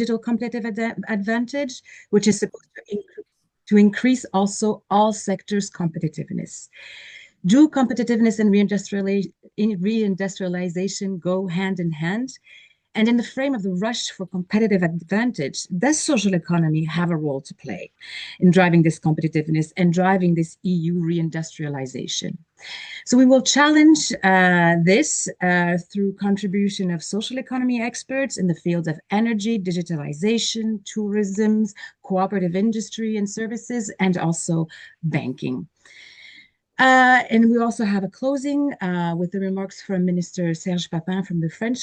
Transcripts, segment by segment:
digital competitive advantage, which is supposed to increase also all sectors' competitiveness. Do competitiveness and reindustrialization go hand in hand? And in the frame of the rush for competitive advantage, does social economy have a role to play in driving this competitiveness and driving this EU reindustrialization? So we will challenge this through contribution of social economy experts in the fields of energy, digitalization, tourism, cooperative industry and services, and also banking. And we also have a closing with the remarks from Minister Serge Papin from the French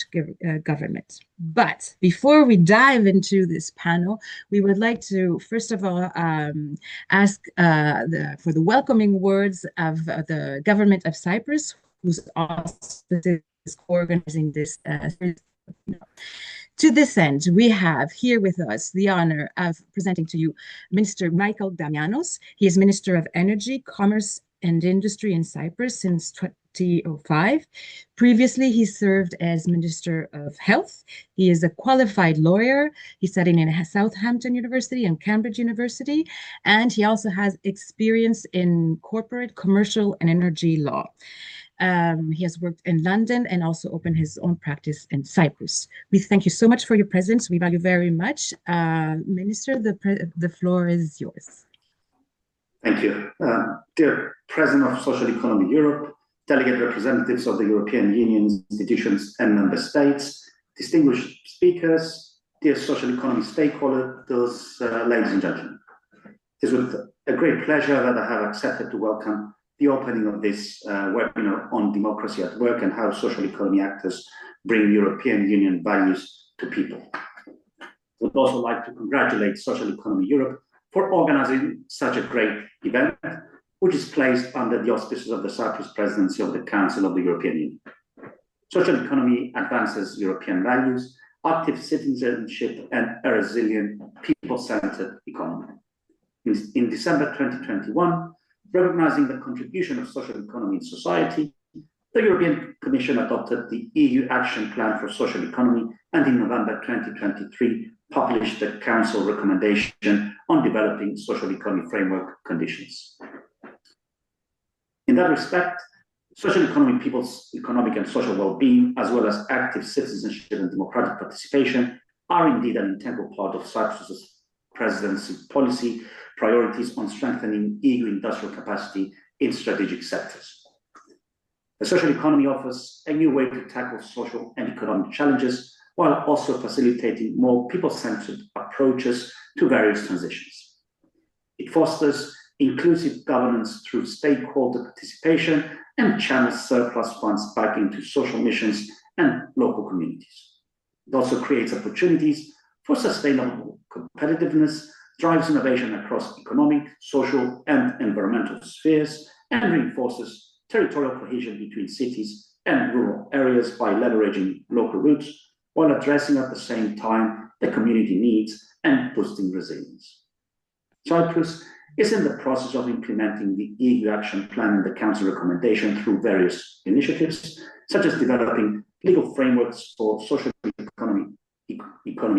government. But before we dive into this panel, we would like to, first of all, ask for the welcoming words of the government of Cyprus, who's also organizing this. To this end, we have here with us the honor of presenting to you Minister Michael Damianos. He is Minister of Energy, Commerce and Industry in Cyprus since 2005. Previously, he served as Minister of Health. He is a qualified lawyer. He studied in Southampton University and Cambridge University, and he also has experience in corporate, commercial, and energy law. He has worked in London and also opened his own practice in Cyprus. We thank you so much for your presence. We value very much. Minister, the floor is yours. Thank you. Dear President of Social Economy Europe, delegate representatives of the European Union institutions and member states, distinguished speakers, dear social economy stakeholders, ladies and gentlemen. It is with a great pleasure that I have accepted to welcome the opening of this webinar on democracy at work and how social economy actors bring European Union values to people. I would also like to congratulate Social Economy Europe for organizing such a great event, which is placed under the auspices of the Cyprus Presidency of the Council of the European Union. Social economy advances European values, active citizenship, and a resilient, people-centered economy. In December 2021, recognizing the contribution of social economy in society, the European Commission adopted the EU Action Plan for Social Economy, and in November 2023, published the Council recommendation on developing social economy framework conditions. In that respect, social economy, people's economic and social well-being, as well as active citizenship and democratic participation, are indeed an integral part of Cyprus's presidency policy priorities on strengthening EU industrial capacity in strategic sectors. The social economy offers a new way to tackle social and economic challenges, while also facilitating more people-centered approaches to various transitions. It fosters inclusive governance through stakeholder participation and channels surplus funds back into social missions and local communities. It also creates opportunities for sustainable competitiveness, drives innovation across economic, social, and environmental spheres, and reinforces territorial cohesion between cities and rural areas by leveraging local roots, while addressing at the same time the community needs and boosting resilience. Cyprus is in the process of implementing the EU Action Plan and the Council recommendation through various initiatives, such as developing legal frameworks for social economy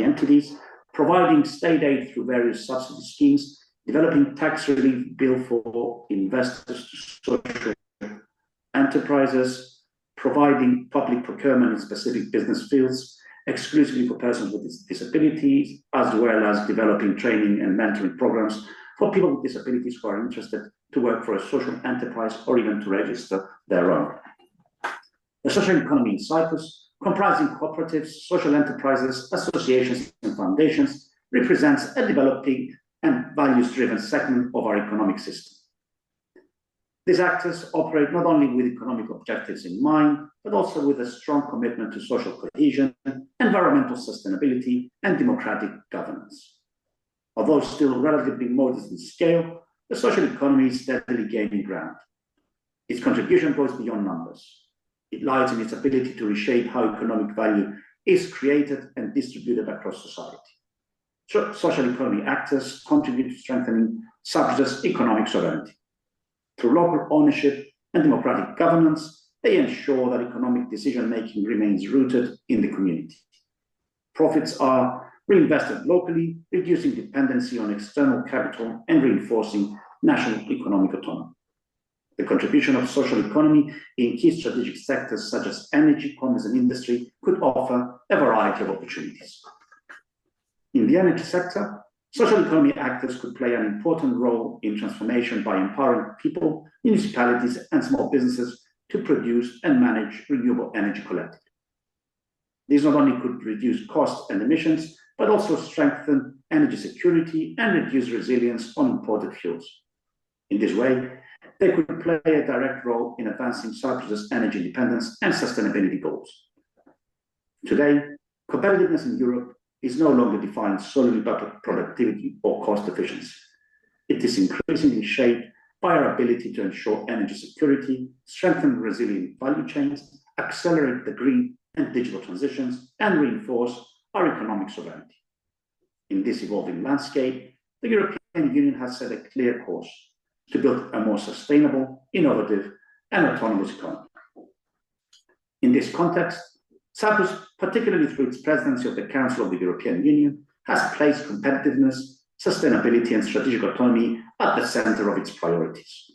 entities, providing state aid through various subsidy schemes, developing tax relief bill for investors to social enterprises, providing public procurement in specific business fields, exclusively for persons with disabilities, as well as developing training and mentoring programs for people with disabilities who are interested to work for a social enterprise or even to register their own. The social economy in Cyprus, comprising cooperatives, social enterprises, associations, and foundations, represents a developing and values-driven segment of our economic system. These actors operate not only with economic objectives in mind, but also with a strong commitment to social cohesion, environmental sustainability, and democratic governance. Although still relatively modest in scale, the social economy is steadily gaining ground. Its contribution goes beyond numbers. It lies in its ability to reshape how economic value is created and distributed across society. Social economy actors contribute to strengthening Cyprus's economic sovereignty. Through local ownership and democratic governance, they ensure that economic decision-making remains rooted in the community. Profits are reinvested locally, reducing dependency on external capital and reinforcing national economic autonomy. The contribution of social economy in key strategic sectors such as energy, commerce, and industry could offer a variety of opportunities. In the energy sector, social economy actors could play an important role in transformation by empowering people, municipalities, and small businesses to produce and manage renewable energy collectively. These not only could reduce costs and emissions, but also strengthen energy security and reduce resilience on imported fuels. In this way, they could play a direct role in advancing Cyprus's energy independence and sustainability goals. Today, competitiveness in Europe is no longer defined solely by productivity or cost efficiency. It is increasingly shaped by our ability to ensure energy security, strengthen resilient value chains, accelerate the green and digital transitions, and reinforce our economic sovereignty. In this evolving landscape, the European Union has set a clear course to build a more sustainable, innovative, and autonomous economy. In this context, Cyprus, particularly through its presidency of the Council of the European Union, has placed competitiveness, sustainability, and strategic autonomy at the center of its priorities.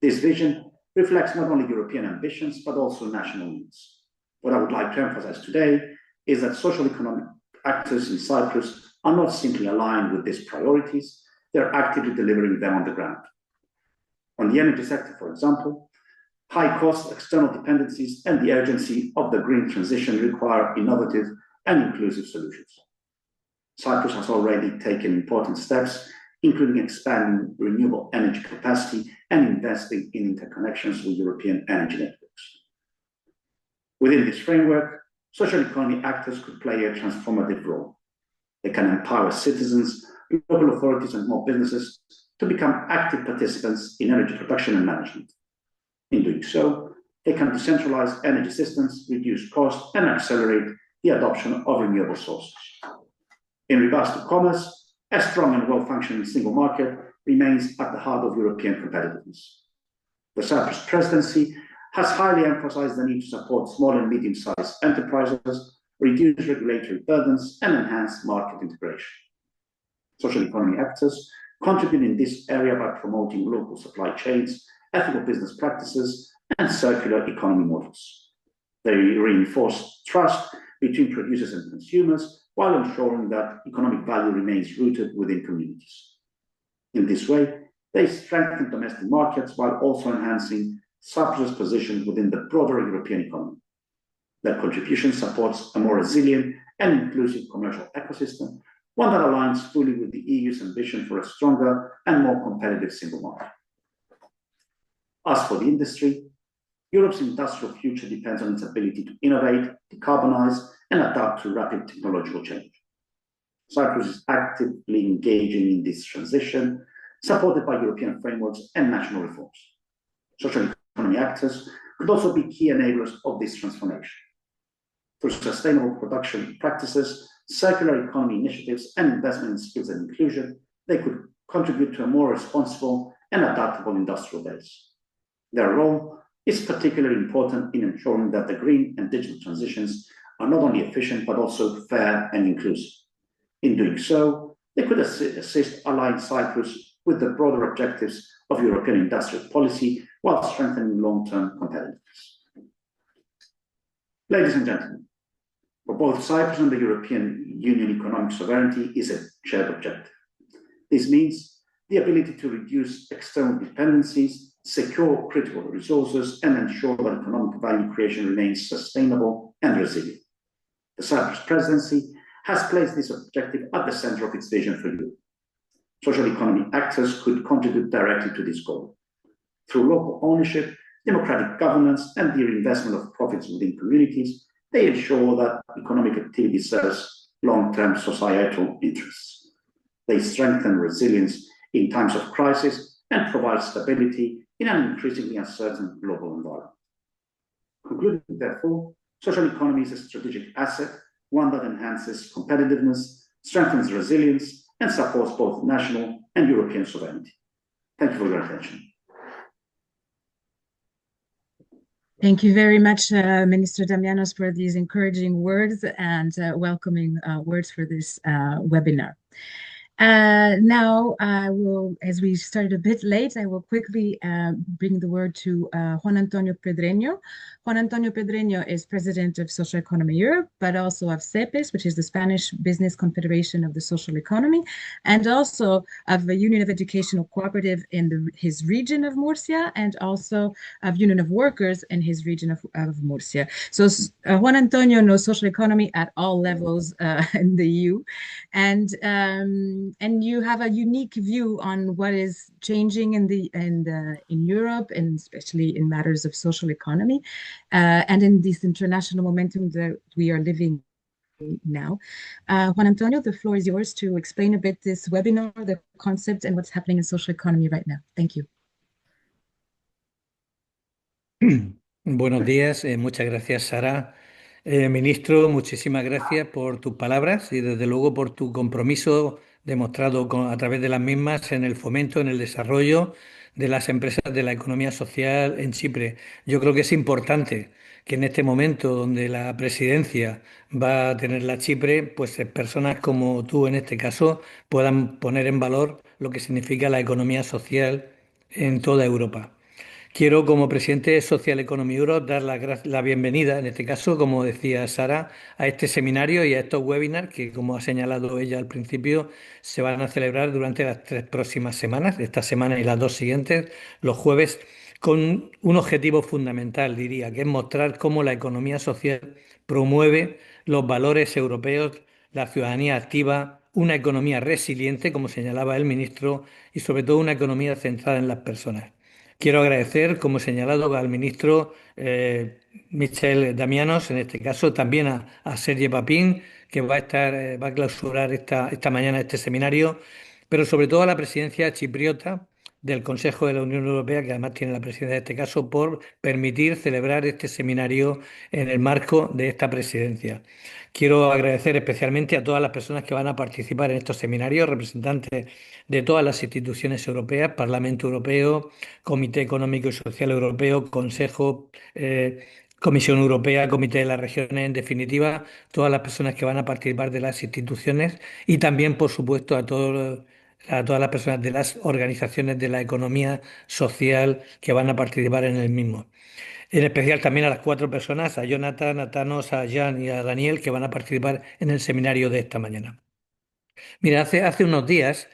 This vision reflects not only European ambitions, but also national needs. What I would like to emphasize today is that social economic actors in Cyprus are not simply aligned with these priorities, they're actively delivering them on the ground. On the energy sector, for example, high cost external dependencies and the urgency of the green transition require innovative and inclusive solutions. Cyprus has already taken important steps, including expanding renewable energy capacity and investing in interconnections with European energy networks. Within this framework, social economy actors could play a transformative role. They can empower citizens, local authorities, and small businesses to become active participants in energy production and management. In doing so, they can decentralize energy systems, reduce costs, and accelerate the adoption of renewable sources. In regards to commerce, a strong and well-functioning single market remains at the heart of European competitiveness. The Cyprus Presidency has highly emphasized the need to support small and medium-sized enterprises, reduce regulatory burdens, and enhance market integration. Social economy actors contribute in this area by promoting local supply chains, ethical business practices, and circular economy models. They reinforce trust between producers and consumers while ensuring that economic value remains rooted within communities. In this way, they strengthen domestic markets while also enhancing Cyprus's position within the broader European economy. Their contribution supports a more resilient and inclusive commercial ecosystem, one that aligns fully with the EU's ambition for a stronger and more competitive single market. As for the industry, Europe's industrial future depends on its ability to innovate, decarbonize, and adapt to rapid technological change. Cyprus is actively engaging in this transition, supported by European frameworks and national reforms. Social economy actors could also be key enablers of this transformation. Through sustainable production practices, circular economy initiatives, and investment in skills and inclusion, they could contribute to a more responsible and adaptable industrial base. Their role is particularly important in ensuring that the green and digital transitions are not only efficient, but also fair and inclusive. In doing so, they could assist align Cyprus with the broader objectives of European industrial policy while strengthening long-term competitiveness. Ladies and gentlemen, for both Cyprus and the European Union, economic sovereignty is a shared objective. This means the ability to reduce external dependencies, secure critical resources, and ensure that economic value creation remains sustainable and resilient. The Cyprus Presidency has placed this objective at the center of its vision for Europe. Social economy actors could contribute directly to this goal. Through local ownership, democratic governance, and the reinvestment of profits within communities, they ensure that economic activity serves long-term societal interests. They strengthen resilience in times of crisis and provide stability in an increasingly uncertain global environment. Concluding, therefore, social economy is a strategic asset, one that enhances competitiveness, strengthens resilience, and supports both national and European sovereignty. Thank you for your attention. Thank you very much, Minister Damianos, for these encouraging words and welcoming words for this webinar. Now, I will, as we started a bit late, I will quickly bring the word to Juan Antonio Pedreño. Juan Antonio Pedreño is president of Social Economy Europe, but also of CEPES, which is the Spanish Business Confederation of the Social Economy, and also of the Union of Educational Cooperative in his region of Murcia, and also of Union of Workers in his region of Murcia. So Juan Antonio knows social economy at all levels in the EU, and you have a unique view on what is changing in Europe, and especially in matters of social economy, and in this international momentum that we are living now. Juan Antonio, the floor is yours to explain a bit this webinar, the concept, and what's happening in social economy right now. Thank you. Buenos días, muchas gracias, Sara. Ministro, muchísimas gracias por tus palabras y desde luego por tu compromiso demostrado a través de las mismas en el fomento, en el desarrollo de las empresas de la economía social en Chipre. Yo creo que es importante que en este momento donde la presidencia va a tener la Chipre, pues personas como tú en este caso puedan poner en valor lo que significa la economía social en toda Europa. Quiero, como presidente de Social Economy Europe, dar la bienvenida, en este caso, como decía Sara, a este seminario y a estos webinars que, como ha señalado ella al principio, se van a celebrar durante las 3 próximas semanas, esta semana y las 2 siguientes, los jueves, con un objetivo fundamental, diría, que es mostrar cómo la economía social promueve los valores europeos, la ciudadanía activa, una economía resiliente, como señalaba el ministro, y sobre todo una economía centrada en las personas. Quiero agradecer, como he señalado, al ministro Michel Damianos, en este caso, también a Serge Papin, que va a clausurar esta mañana este seminario, pero sobre todo a la presidencia chipriota del Consejo de la Unión Europea, que además tiene la presidencia en este caso, por permitir celebrar este seminario en el marco de esta presidencia. Quiero agradecer especialmente a todas las personas que van a participar en estos seminarios, representantes de todas las instituciones europeas, Parlamento Europeo, Comité Económico y Social Europeo, Consejo, Comisión Europea, Comité de las Regiones, en definitiva, todas las personas que van a participar de las instituciones y también, por supuesto, a todas las personas de las organizaciones de la economía social que van a participar en el mismo. En especial también a las 4 personas, a Jonathan, a Thanos, a Jan y a Daniel, que van a participar en el seminario de esta mañana. Mira, hace unos días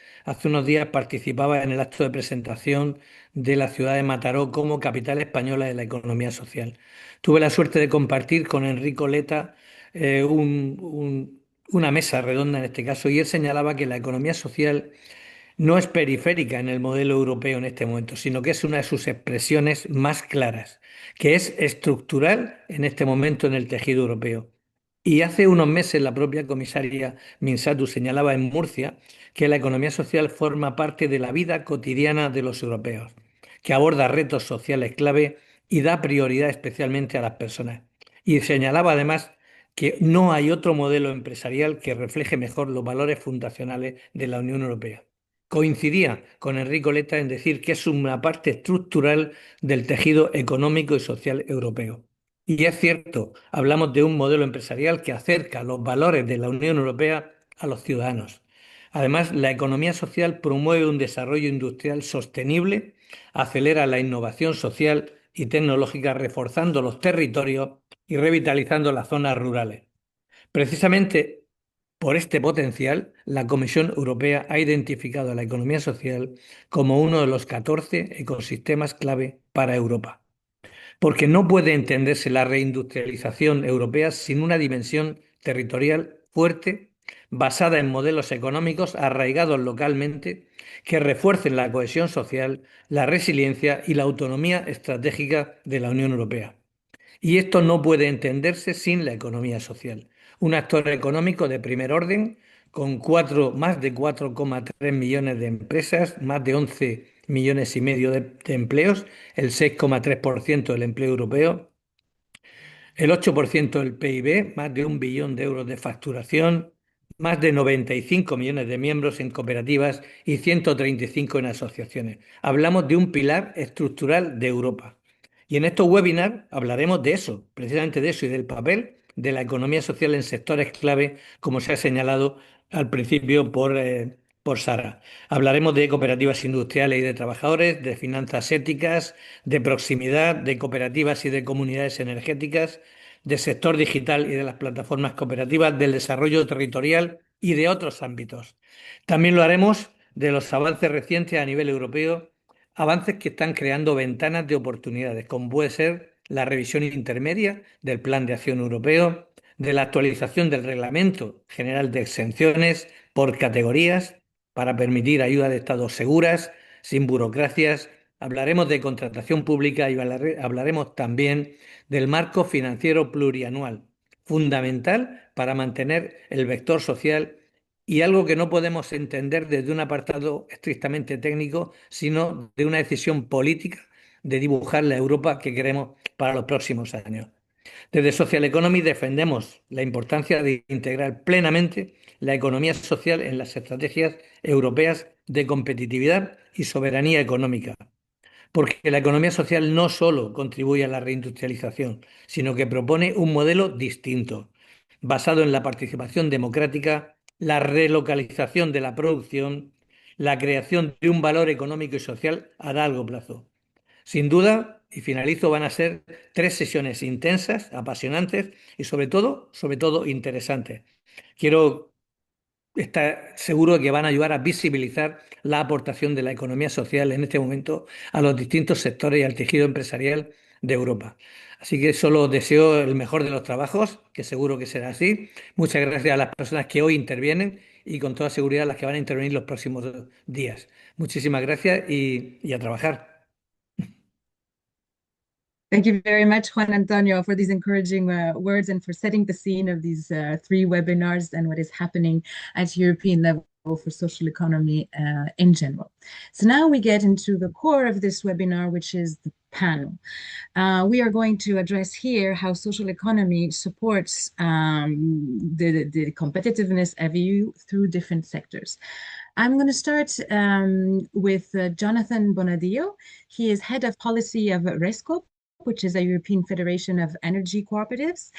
participaba en el acto de presentación de la ciudad de Mataró como capital española de la economía social. Tuve la suerte de compartir con Enrico Letta una mesa redonda en este caso y él señalaba que la economía social no es periférica en el modelo europeo en este momento, sino que es una de sus expresiones más claras, que es estructural en este momento en el tejido europeo. Y hace unos meses la propia comisaria Minsatu señalaba en Murcia que la economía social forma parte de la vida cotidiana de los europeos, que aborda retos sociales clave y da prioridad especialmente a las personas. Y señalaba además que no hay otro modelo empresarial que refleje mejor los valores fundacionales de la Unión Europea. Coincidía con Enrico Letta en decir que es una parte estructural del tejido económico y social europeo. Y es cierto, hablamos de un modelo empresarial que acerca los valores de la Unión Europea a los ciudadanos. Además, la economía social promueve un desarrollo industrial sostenible, acelera la innovación social y tecnológica, reforzando los territorios y revitalizando las zonas rurales. Precisamente por este potencial, la Comisión Europea ha identificado a la economía social como uno de los 14 ecosistemas clave para Europa, porque no puede entenderse la reindustrialización europea sin una dimensión territorial fuerte, basada en modelos económicos arraigados localmente, que refuercen la cohesión social, la resiliencia y la autonomía estratégica de la Unión Europea. Y esto no puede entenderse sin la economía social. Un actor económico de primer orden, con más de 4,3 millones de empresas, más de 11 millones y medio de empleos, el 6,3% del empleo europeo, el 8% del PIB, más de 1 billón de euros de facturación, más de 95 millones de miembros en cooperativas y 135 en asociaciones. Hablamos de un pilar estructural de Europa. Y en estos webinars hablaremos de eso, precisamente de eso y del papel de la economía social en sectores clave, como se ha señalado al principio por Sara. Hablaremos de cooperativas industriales y de trabajadores, de finanzas éticas, de proximidad, de cooperativas y de comunidades energéticas, del sector digital y de las plataformas cooperativas, del desarrollo territorial y de otros ámbitos. También lo haremos de los avances recientes a nivel europeo, avances que están creando ventanas de oportunidades, como puede ser la revisión intermedia del Plan de Acción Europeo, de la actualización del Reglamento General de Exenciones por categorías para permitir ayudas de Estado seguras, sin burocracias. Hablaremos de contratación pública y hablaremos también del marco financiero plurianual, fundamental para mantener el vector social y algo que no podemos entender desde un apartado estrictamente técnico, sino de una decisión política de dibujar la Europa que queremos para los próximos años. Desde Social Economy defendemos la importancia de integrar plenamente la economía social en las estrategias europeas de competitividad y soberanía económica, porque la economía social no solo contribuye a la reindustrialización, sino que propone un modelo distinto, basado en la participación democrática, la relocalización de la producción, la creación de un valor económico y social a largo plazo. Sin duda, y finalizo, van a ser 3 sesiones intensas, apasionantes y sobre todo interesantes. Quiero está seguro de que van a ayudar a visibilizar la aportación de la economía social en este momento a los distintos sectores y al tejido empresarial de Europa. Así que solo deseo el mejor de los trabajos, que seguro que será así. Muchas gracias a las personas que hoy intervienen y con toda seguridad las que van a intervenir los próximos días. Muchísimas gracias y a trabajar. Thank you very much, Juan Antonio, for these encouraging words and for setting the scene of these three webinars and what is happening at European level for social economy in general. So now we get into the core of this webinar, which is the panel. We are going to address here how social economy supports the competitiveness of EU through different sectors. I'm going to start with Jonathan Bonadillo. He is head of policy of RESCO, which is a European Federation of Energy Cooperatives.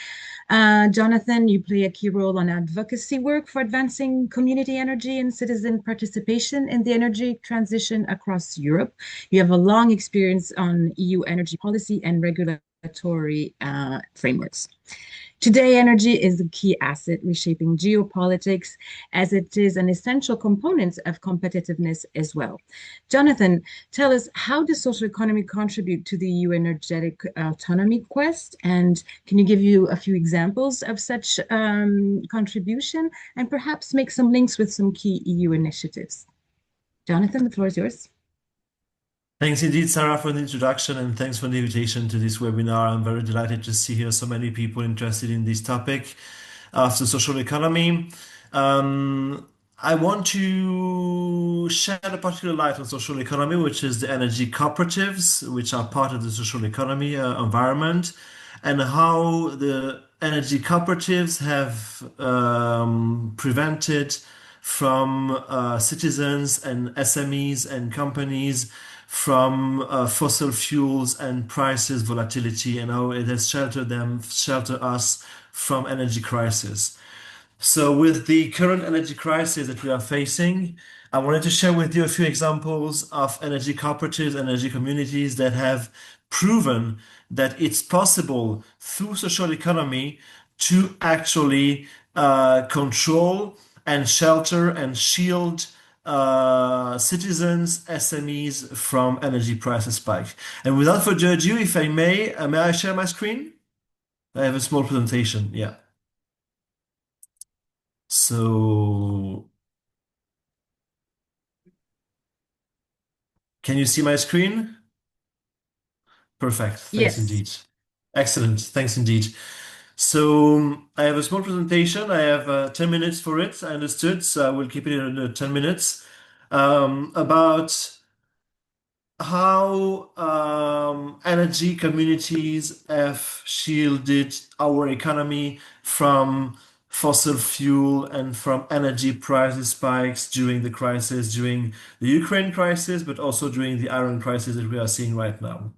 Jonathan, you play a key role on advocacy work for advancing community energy and citizen participation in the energy transition across Europe. You have a long experience on EU energy policy and regulatory frameworks. Today, energy is a key asset reshaping geopolitics as it is an essential component of competitiveness as well. Jonathan, tell us, how does social economy contribute to the EU energetic autonomy quest? And can you give you a few examples of such contribution and perhaps make some links with some key EU initiatives? Jonathan, the floor is yours. Thanks indeed, Sarah, for the introduction, and thanks for the invitation to this webinar. I'm very delighted to see here so many people interested in this topic of the social economy. I want to shed a particular light on social economy, which is the energy cooperatives, which are part of the social economy environment, and how the energy cooperatives have prevented from citizens and SMEs and companies from fossil fuels and prices volatility, and how it has sheltered us from energy crisis. So with the current energy crisis that we are facing, I wanted to share with you a few examples of energy cooperatives, energy communities that have proven that it's possible through social economy to actually control and shelter and shield citizens, SMEs from energy prices spike. And without further ado, if I may I share my screen? I have a small presentation, yeah. So, can you see my screen? Perfect, thanks Yes. indeed. Excellent, thanks indeed. So, I have a small presentation. I have 10 minutes for it, I understood, so I will keep it in 10 minutes. About how energy communities have shielded our economy from fossil fuel and from energy prices spikes during the crisis, during the Ukraine crisis, but also during the Iran crisis that we are seeing right now.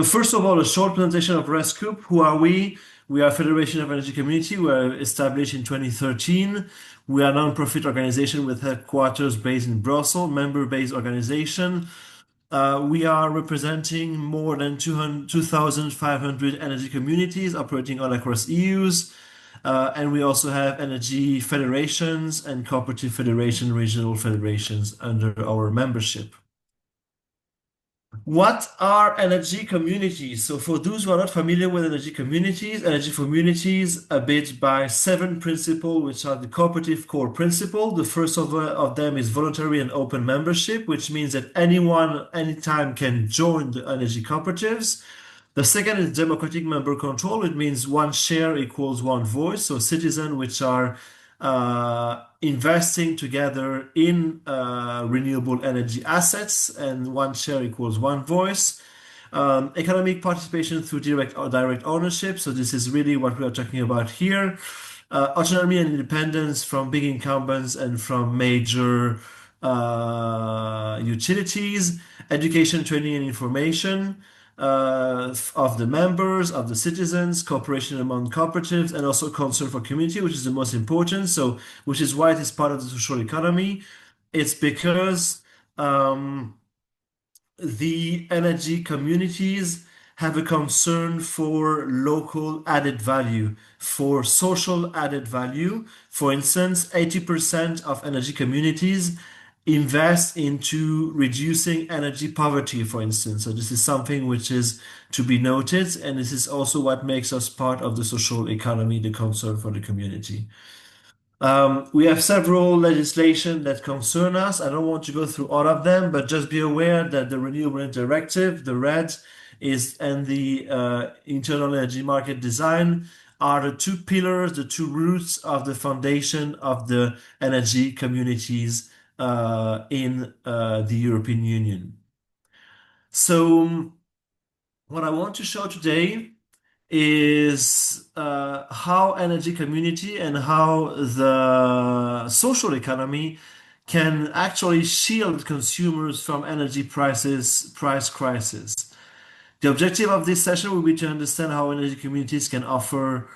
First of all, a short presentation of ResCoop. Who are we? We are a Federation of Energy Community. We were established in 2013. We are a non-profit organization with headquarters based in Brussels, member-based organization. We are representing more than 2,500 energy communities operating all across EUs. And we also have energy federations and cooperative federation, regional federations under our membership. What are energy communities? So for those who are not familiar with energy communities abide by 7 principles, which are the cooperative core principle. The first of them is voluntary and open membership, which means that anyone, anytime can join the energy cooperatives. The second is democratic member control. It means one share equals one voice. So citizens which are investing together in renewable energy assets, and one share equals one voice. Economic participation through direct ownership. So this is really what we are talking about here. Autonomy and independence from big incumbents and from major utilities. Education, training, and information of the members, of the citizens, cooperation among cooperatives, and also concern for community, which is the most important. So, which is why it is part of the social economy. It's because the energy communities have a concern for local added value, for social added value. For instance, 80% of energy communities invest into reducing energy poverty, for instance. So this is something which is to be noted, and this is also what makes us part of the social economy, the concern for the community. We have several legislation that concern us. I don't want to go through all of them, but just be aware that the Renewable Energy Directive, the RED, and the Internal Energy Market Design are the 2 pillars, the 2 roots of the foundation of the energy communities in the European Union. So what I want to show today is how energy community and how the social economy can actually shield consumers from energy price crisis. The objective of this session will be to understand how energy communities can offer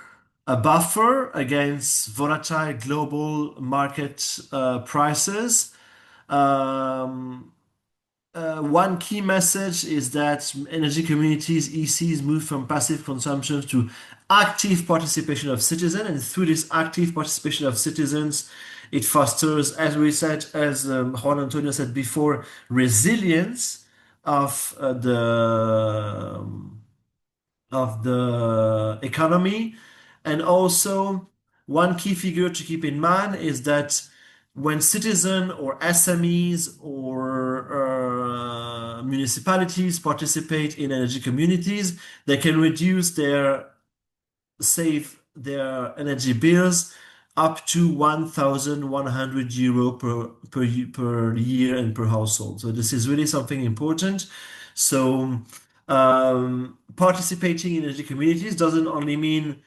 a buffer against volatile global market prices. One key message is that energy communities, ECs, move from passive consumption to active participation of citizens, and through this active participation of citizens, it fosters, as we said, as Juan Antonio said before, resilience of the economy. And also, one key figure to keep in mind is that when citizens or SMEs or municipalities participate in energy communities, they can save their energy bills up to 1,100 euro per year and per household. So this is really something important. So participating in energy communities doesn't only mean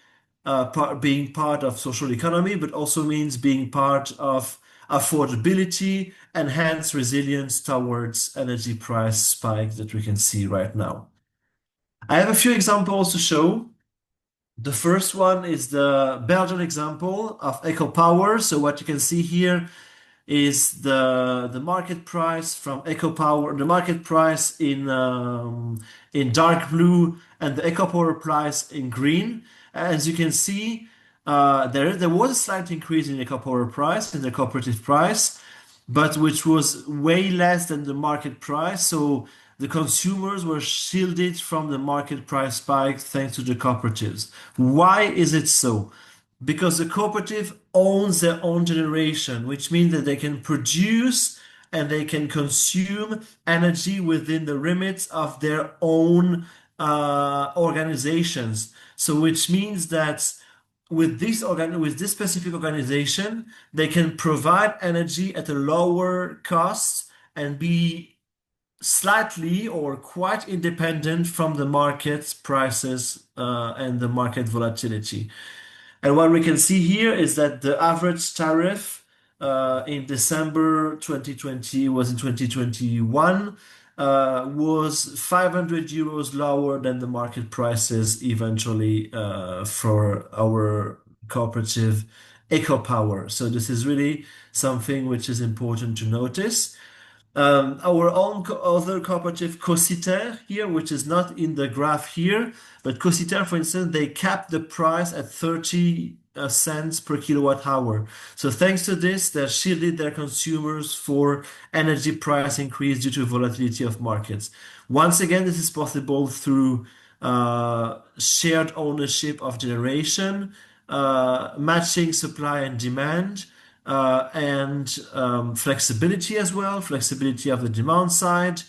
being part of social economy, but also means being part of affordability and hence resilience towards energy price spike that we can see right now. I have a few examples to show. The first one is the Belgian example of EcoPower. So what you can see here is the market price from EcoPower, the market price in dark blue and the EcoPower price in green. As you can see, there was a slight increase in EcoPower price, in the cooperative price, but which was way less than the market price. So the consumers were shielded from the market price spike thanks to the cooperatives. Why is it so? Because the cooperative owns their own generation, which means that they can produce and they can consume energy within the limits of their own organizations. So which means that with this specific organization, they can provide energy at a lower cost and be slightly or quite independent from the market prices and the market volatility. And what we can see here is that the average tariff in December 2020 was in 2021 was 500 euros lower than the market prices eventually for our cooperative EcoPower. So this is really something which is important to notice. Our own other cooperative, Cositer here, which is not in the graph here, but Cositer, for instance, they capped the price at 30 cents per kilowatt hour. So thanks to this, they shielded their consumers for energy price increase due to volatility of markets. Once again, this is possible through shared ownership of generation, matching supply and demand, and flexibility as well, flexibility of the demand side,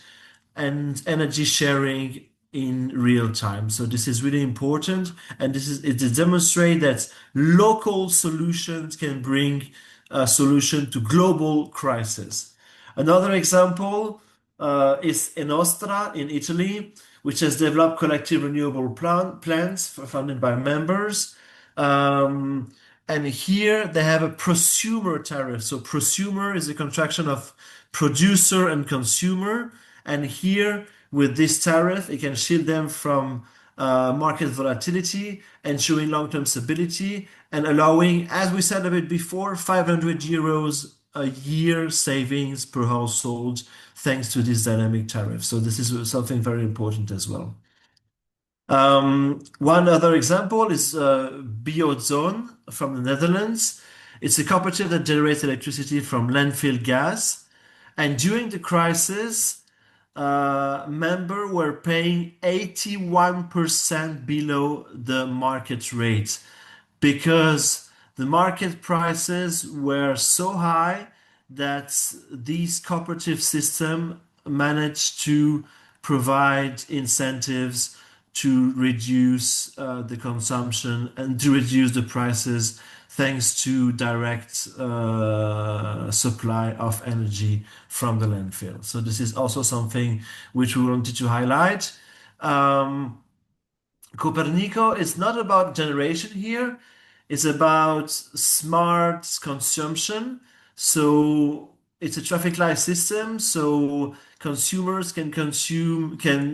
and energy sharing in real time. So this is really important, and this is it demonstrates that local solutions can bring a solution to global crisis. Another example is Enostra in Italy, which has developed collective renewable plants funded by members. And here they have a prosumer tariff. So prosumer is a contraction of producer and consumer. And here with this tariff, it can shield them from market volatility, ensuring long-term stability and allowing, as we said a bit before, 500 euros a year savings per household thanks to this dynamic tariff. So this is something very important as well. One other example is Biozone from the Netherlands. It's a cooperative that generates electricity from landfill gas. And during the crisis, members were paying 81% below the market rate because the market prices were so high that these cooperative system managed to provide incentives to reduce the consumption and to reduce the prices thanks to direct supply of energy from the landfill. So this is also something which we wanted to highlight. Copernico is not about generation here. It's about smart consumption. So it's a traffic light system. So consumers can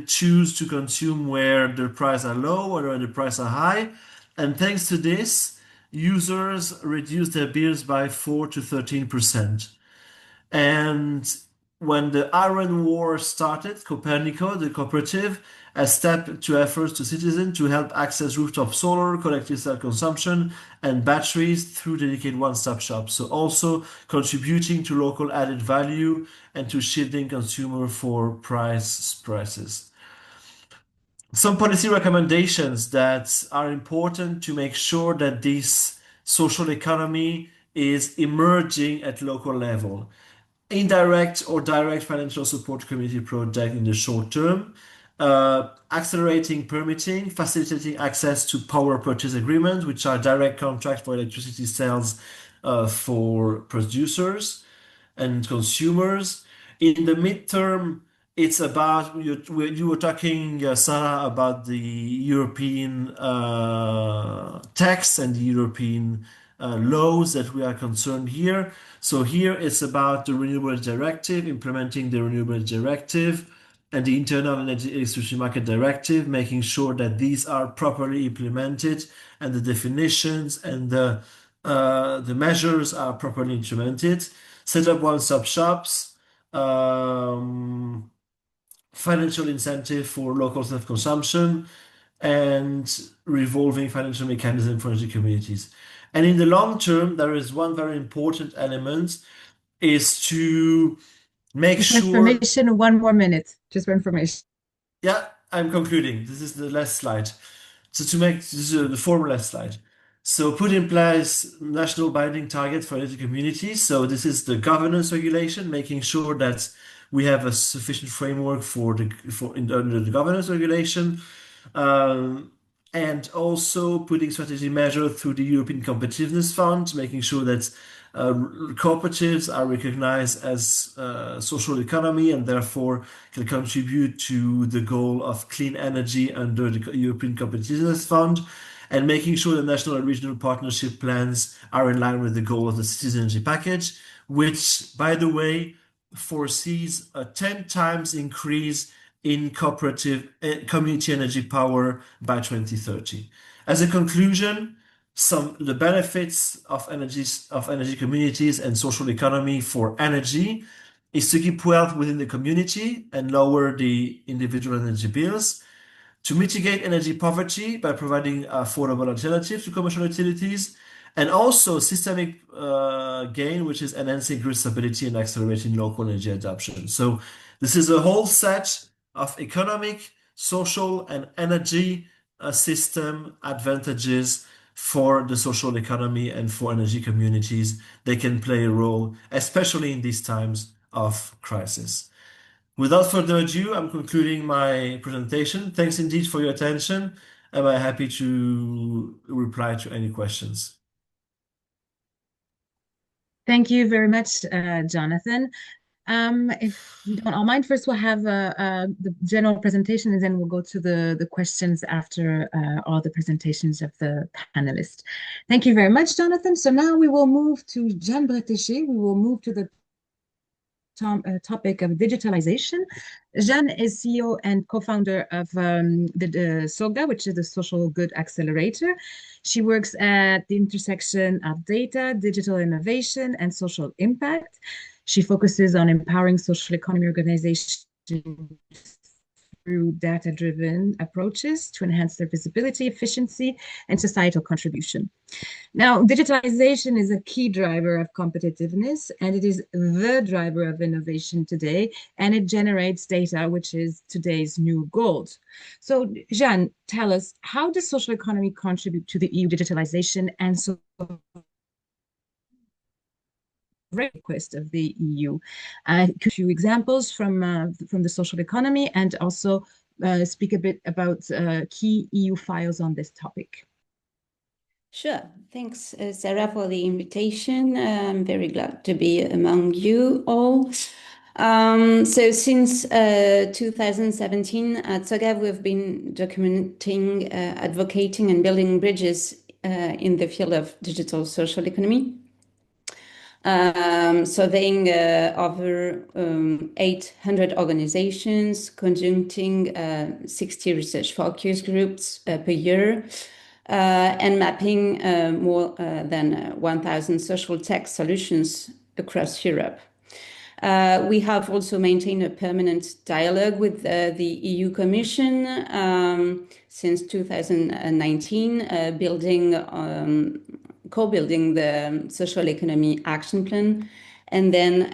choose to consume where the prices are low or where the prices are high. And thanks to this, users reduce their bills by 4 to 13%. And when the Iran War started, Copernico, the cooperative, has stepped to efforts to citizens to help access rooftop solar, collective self-consumption, and batteries through dedicated one-stop shops. So also contributing to local added value and to shielding consumer for prices. Some policy recommendations that are important to make sure that this social economy is emerging at local level. Indirect or direct financial support community project in the short term, accelerating permitting, facilitating access to power purchase agreements, which are direct contracts for electricity sales for producers and consumers. In the midterm, it's about, you were talking, Sarah, about the European tax and the European laws that we are concerned here. So here it's about the Renewable Directive, implementing the Renewable Directive and the Internal Energy Electricity Market Directive, making sure that these are properly implemented and the definitions and the measures are properly implemented. Set up one-stop shops, financial incentive for local self-consumption, and revolving financial mechanism for energy communities. And in the long term, there is one very important element is to make Just sure. information, 1 more minute. Just for information. Yeah, I'm concluding. This is the last slide. So to make this is the former last slide. So put in place national binding targets for energy communities. So this is the governance regulation, making sure that we have a sufficient framework under the governance regulation. And also putting strategy measures through the European Competitiveness Fund, making sure that cooperatives are recognized as social economy and therefore can contribute to the goal of clean energy under the European Competitiveness Fund, and making sure that national and regional partnership plans are in line with the goal of the Citizen Energy Package, which, by the way, foresees a 10 times increase in cooperative community energy power by 2030. As a conclusion, the benefits of energy communities and social economy for energy is to keep wealth within the community and lower the individual energy bills, to mitigate energy poverty by providing affordable alternatives to commercial utilities, and also systemic gain, which is enhancing grid stability and accelerating local energy adoption. So this is a whole set of economic, social, and energy system advantages for the social economy and for energy communities. They can play a role, especially in these times of crisis. Without further ado, I'm concluding my presentation. Thanks indeed for your attention, and I'm happy to reply to any questions. Thank you very much, Jonathan. If you don't all mind, first we'll have the general presentation, and then we'll go to the questions after all the presentations of the panelists. Thank you very much, Jonathan. So now we will move to Jeanne Bretéché. We will move to the topic of digitalization. Jeanne is CEO and co-founder of the SOGA, which is the Social Good Accelerator. She works at the intersection of data, digital innovation, and social impact. She focuses on empowering social economy organizations through data-driven approaches to enhance their visibility, efficiency, and societal contribution. Now, digitalization is a key driver of competitiveness, and it is the driver of innovation today, and it generates data, which is today's new gold. So, Jeanne, tell us, how does social economy contribute to the EU digitalization and so request of the EU? A few examples from the social economy, and also speak a bit about key EU files on this topic. Sure. Thanks, Sarah, for the invitation. I'm very glad to be among you all. So since 2017 at SOGA, we've been documenting, advocating, and building bridges in the field of digital social economy. Surveying over 800 organizations, conducting 60 research focus groups per year, and mapping more than 1,000 social tech solutions across Europe. We have also maintained a permanent dialogue with the EU Commission since 2019, co-building the Social Economy Action Plan, and then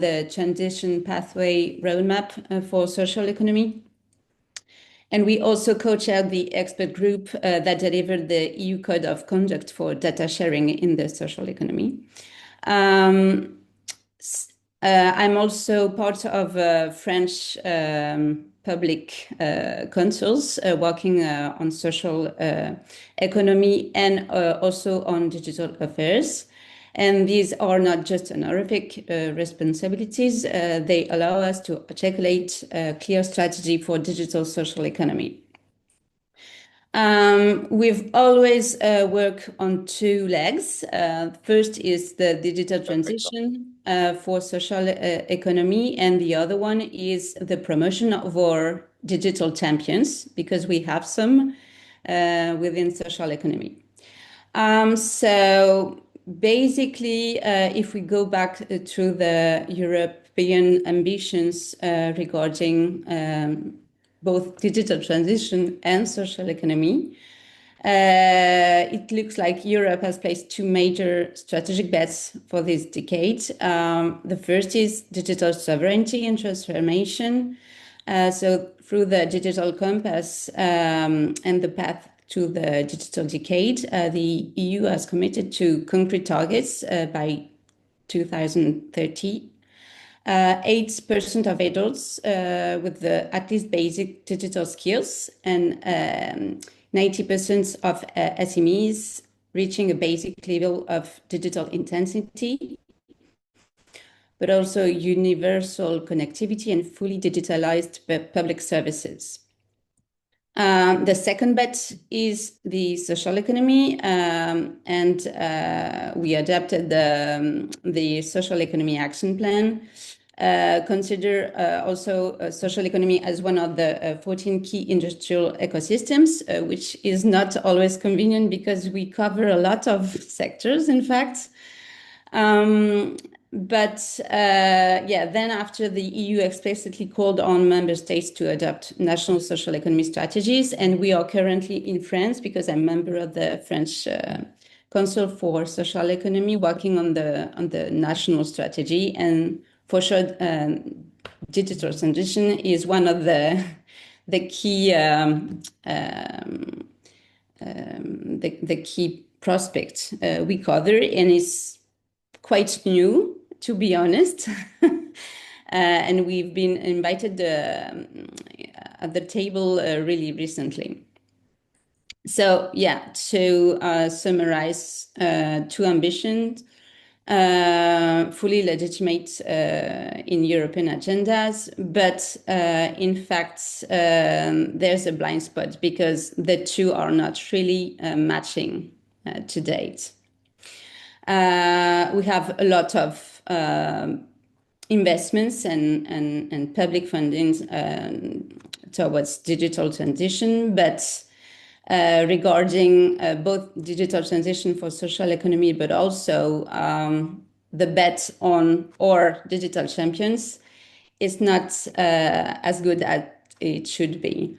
the Transition Pathway Roadmap for Social Economy. And we also co-chaired the expert group that delivered the EU Code of Conduct for data sharing in the social economy. I'm also part of French public councils working on social economy and also on digital affairs. And these are not just honorific responsibilities. They allow us to articulate a clear strategy for digital social economy. We've always worked on two legs. First is the digital transition for social economy, and the other one is the promotion of our digital champions, because we have some within social economy. So basically, if we go back to the European ambitions regarding both digital transition and social economy, it looks like Europe has placed two major strategic bets for this decade. The first is digital sovereignty and transformation. So through the digital compass and the path to the digital decade, the EU has committed to concrete targets by 2030. 8% of adults with at least basic digital skills, and 90% of SMEs reaching a basic level of digital intensity, but also universal connectivity and fully digitalized public services. The second bet is the social economy, and we adapted the Social Economy Action Plan consider also social economy as one of the 14 key industrial ecosystems, which is not always convenient because we cover a lot of sectors, in fact. Then after the EU explicitly called on member states to adopt national social economy strategies, and we are currently in France, because I'm a member of the French Council for Social Economy, working on the national strategy. And for sure, digital transition is one of the key the key prospects we cover, and it's quite new, to be honest. And we've been invited at the table really recently. So yeah, to summarize, two ambitions, fully legitimate in European agendas, but in fact, there's a blind spot because the two are not really matching to date. We have a lot of investments and public fundings towards digital transition, but regarding both digital transition for social economy, but also the bet on our digital champions is not as good as it should be.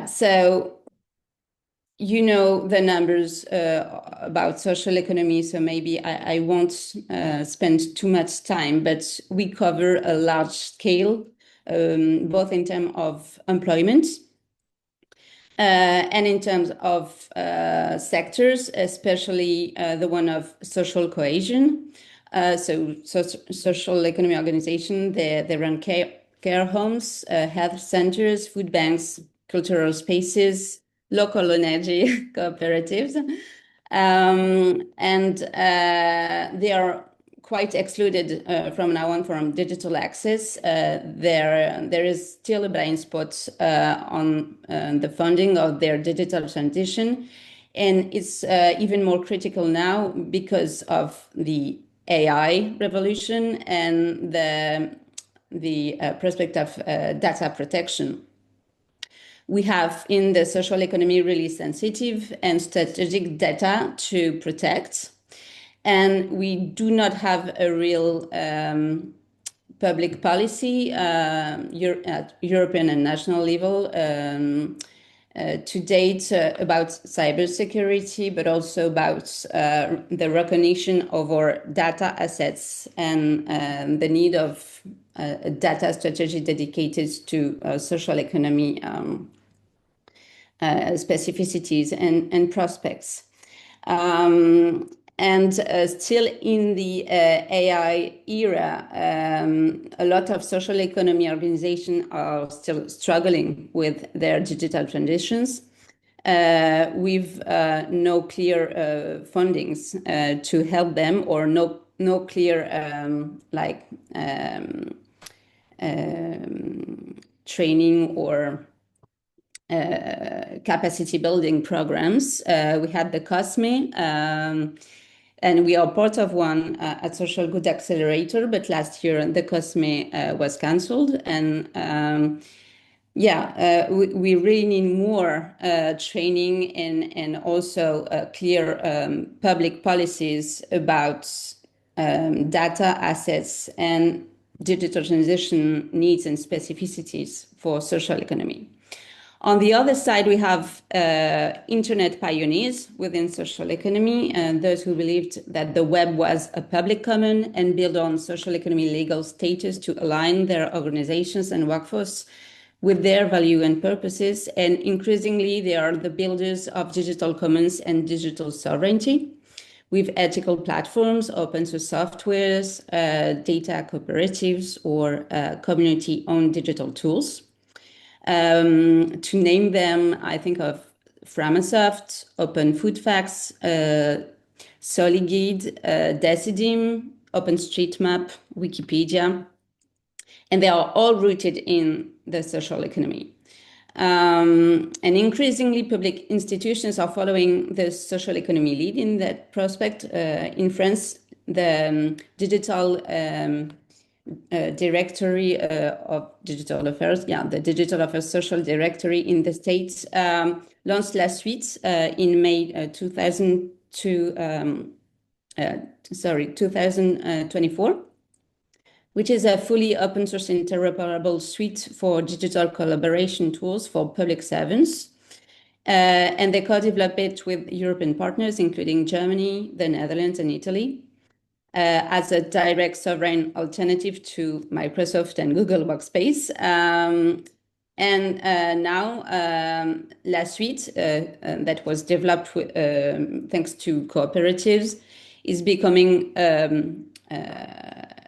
So you know the numbers about social economy, so maybe I won't spend too much time, but we cover a large scale, both in terms of employment and in terms of sectors, especially the one of social cohesion. So social economy organization, they run care homes, health centers, food banks, cultural spaces, local energy cooperatives. And they are quite excluded from now on from digital access. There is still a blind spot on the funding of their digital transition. And it's even more critical now because of the AI revolution and the prospect of data protection. We have in the social economy really sensitive and strategic data to protect. And we do not have a real public policy at European and national level to date about cybersecurity, but also about the recognition of our data assets and the need of a data strategy dedicated to social economy specificities and prospects. And still in the AI era, a lot of social economy organizations are still struggling with their digital transitions with no clear fundings to help them, or no clear training or capacity building programs. We had the COSME, and we are part of one at Social Good Accelerator, but last year the COSME was cancelled. And we really need more training and also clear public policies about data assets and digital transition needs and specificities for social economy. On the other side, we have internet pioneers within social economy, and those who believed that the web was a public common and built on social economy legal status to align their organizations and workforce with their value and purposes. And increasingly, they are the builders of digital commons and digital sovereignty with ethical platforms, open source softwares, data cooperatives, or community-owned digital tools. To name them, I think of Framasoft, Open Food Facts, Soliguide, Decidim, OpenStreetMap, Wikipedia, and they are all rooted in the social economy. And increasingly, public institutions are following the social economy lead in that prospect. In France, the digital directory of digital affairs, the digital affairs social directory in the States, launched last week in May 2024, which is a fully open source interoperable suite for digital collaboration tools for public servants. And they co-developed it with European partners, including Germany, the Netherlands, and Italy, as a direct sovereign alternative to Microsoft and Google Workspace. And now, last week, that was developed thanks to cooperatives, is becoming a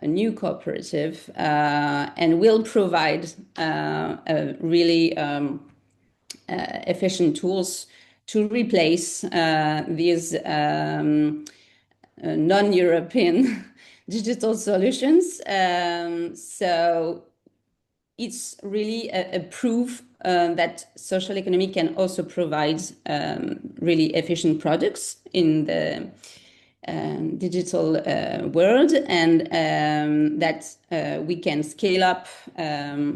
new cooperative and will provide really efficient tools to replace these non-European digital solutions. So it's really a proof that social economy can also provide really efficient products in the digital world, and that we can scale up.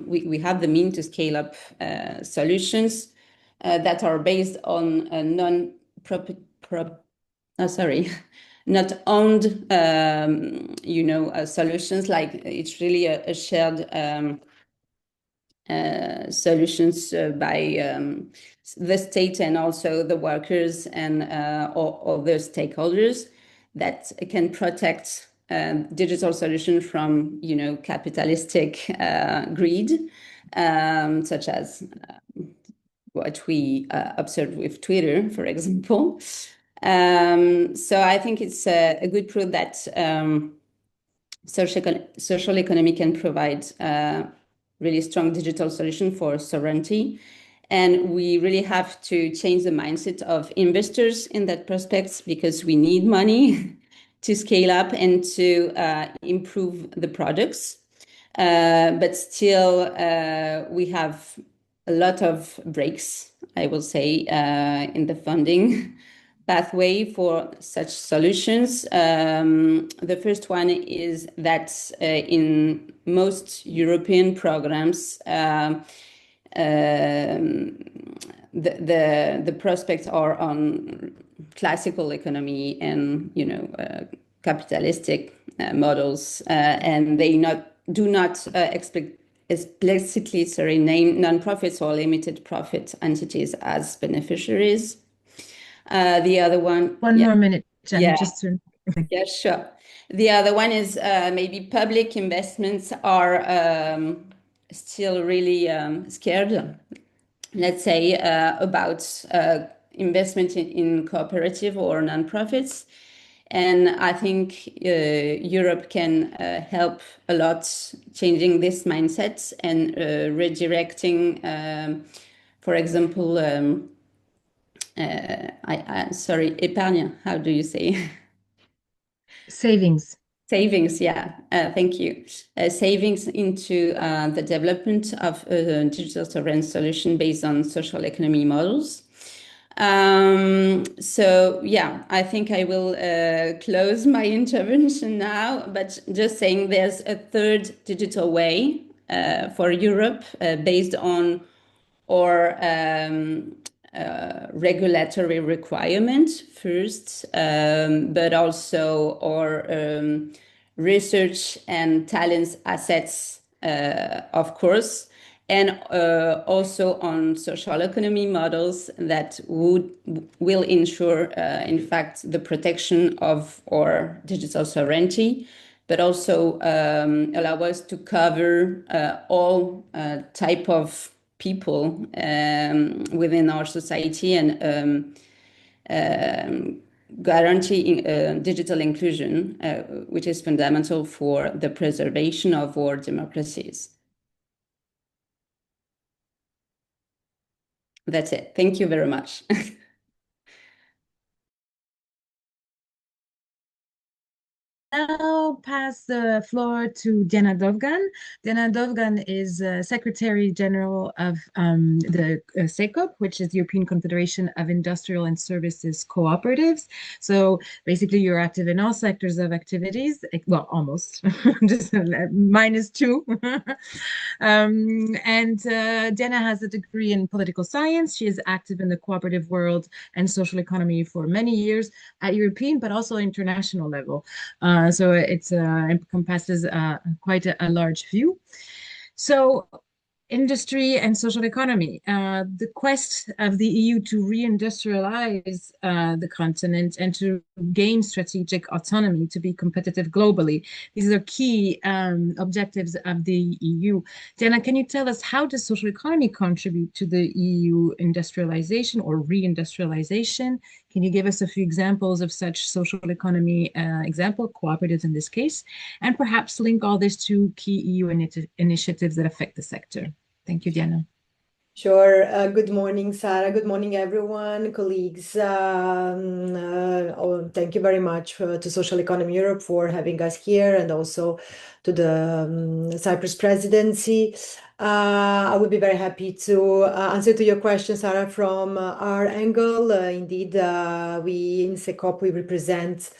We have the means to scale up solutions that are based on not owned, solutions. Like it's really a shared solutions by the state and also the workers and all the stakeholders that can protect digital solutions from, capitalistic greed, such as what we observed with Twitter, for example. So I think it's a good proof that social economy can provide really strong digital solution for sovereignty. And we really have to change the mindset of investors in that prospect, because we need money to scale up and to improve the products. But still, we have a lot of breaks, I will say, in the funding pathway for such solutions. The first one is that in most European programs, the prospects are on classical economy and capitalistic models, and they do not explicitly name non-profits or limited profit entities as beneficiaries. The other one. One more minute, Jenny, Yeah. just to. Yeah, sure. The other one is maybe public investments are still really scared, let's say, about investment in cooperative or nonprofits. And I think Europe can help a lot changing this mindset and redirecting, for example, sorry, épargne, how do you say? Savings. Savings, yeah. Thank you. Savings into the development of a digital sovereign solution based on social economy models. So yeah, I think I will close my intervention now, but just saying there's a third digital way for Europe based on our regulatory requirement first, but also our research and talents assets, of course, and also on social economy models that will ensure, in fact, the protection of our digital sovereignty, but also allow us to cover all type of people within our society and guarantee digital inclusion, which is fundamental for the preservation of our democracies. That's it. Thank you very much. now pass the floor to Diana Dovgan. Diana Dovgan is Secretary General of the CECOP, which is the European Confederation of Industrial and Services Cooperatives. So basically, you're active in all sectors of activities, well, almost, just minus two. Diana has a degree in political science. She is active in the cooperative world and social economy for many years at European, but also international level. So it encompasses quite a large view. So industry and social economy, the quest of the EU to reindustrialize the continent and to gain strategic autonomy to be competitive globally. These are key objectives of the EU. Diana, can you tell us how does social economy contribute to the EU industrialization or reindustrialization? Can you give us a few examples of such social economy example, cooperatives in this case, and perhaps link all this to key EU initiatives that affect the sector? Thank you, Diana. Sure. Good morning, Sarah. Good morning, everyone, colleagues. Thank you very much to Social Economy Europe for having us here, and also to the Cyprus Presidency. I would be very happy to answer to your question, Sarah, from our angle. Indeed, we in CECOP, we represent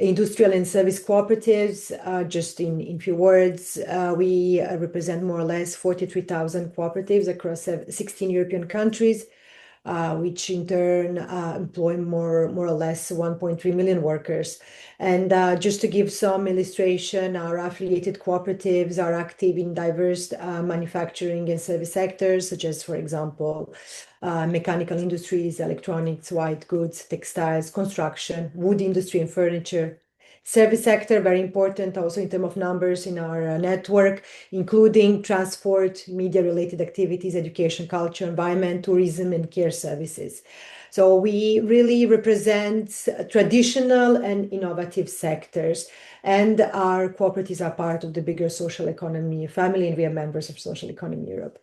industrial and service cooperatives. Just in few words, we represent more or less 43,000 cooperatives across 16 European countries, which in turn employ more or less 1.3 million workers. And just to give some illustration, our affiliated cooperatives are active in diverse manufacturing and service sectors, such as, for example, mechanical industries, electronics, white goods, textiles, construction, wood industry and furniture. Service sector, very important also in terms of numbers in our network, including transport, media-related activities, education, culture, environment, tourism, and care services. So we really represent traditional and innovative sectors, and our cooperatives are part of the bigger social economy family, and we are members of Social Economy Europe.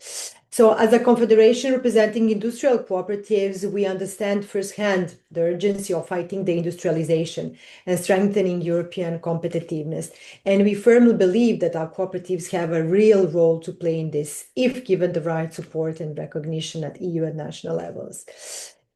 So as a confederation representing industrial cooperatives, we understand firsthand the urgency of fighting the industrialization and strengthening European competitiveness. And we firmly believe that our cooperatives have a real role to play in this, if given the right support and recognition at EU and national levels.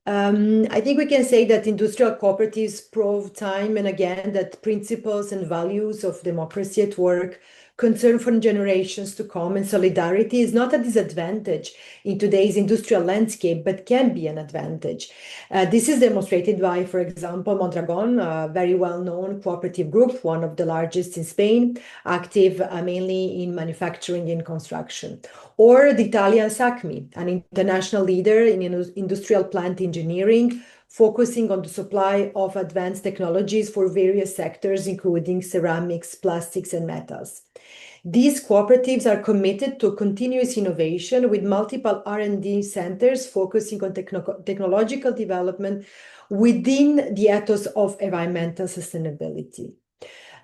I think we can say that industrial cooperatives prove time and again that principles and values of democracy at work, concern for generations to come, and solidarity is not a disadvantage in today's industrial landscape, but can be an advantage. This is demonstrated by, for example, Mondragon, a very well-known cooperative group, one of the largest in Spain, active mainly in manufacturing and construction. Or the Italian SACMI, an international leader in industrial plant engineering, focusing on the supply of advanced technologies for various sectors, including ceramics, plastics, and metals. These cooperatives are committed to continuous innovation with multiple R&D centers focusing on technological development within the ethos of environmental sustainability.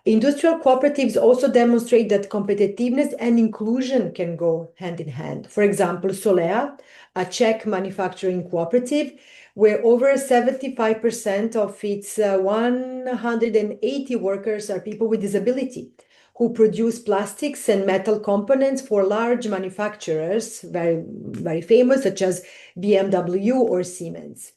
Industrial cooperatives also demonstrate that competitiveness and inclusion can go hand in hand. For example, Solea, a Czech manufacturing cooperative, where over 75% of its 180 workers are people with disability, who produce plastics and metal components for large manufacturers, very, very famous, such as BMW or Siemens.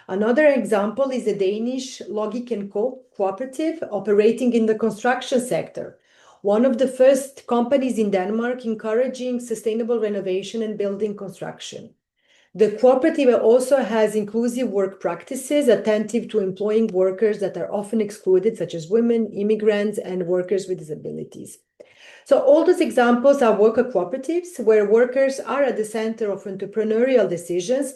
Another example is the Danish Logic & Co. cooperative operating in the construction sector, one of the first companies in Denmark encouraging sustainable renovation and building construction. The cooperative also has inclusive work practices, attentive to employing workers that are often excluded, such as women, immigrants, and workers with disabilities. So all those examples are worker cooperatives where workers are at the center of entrepreneurial decisions,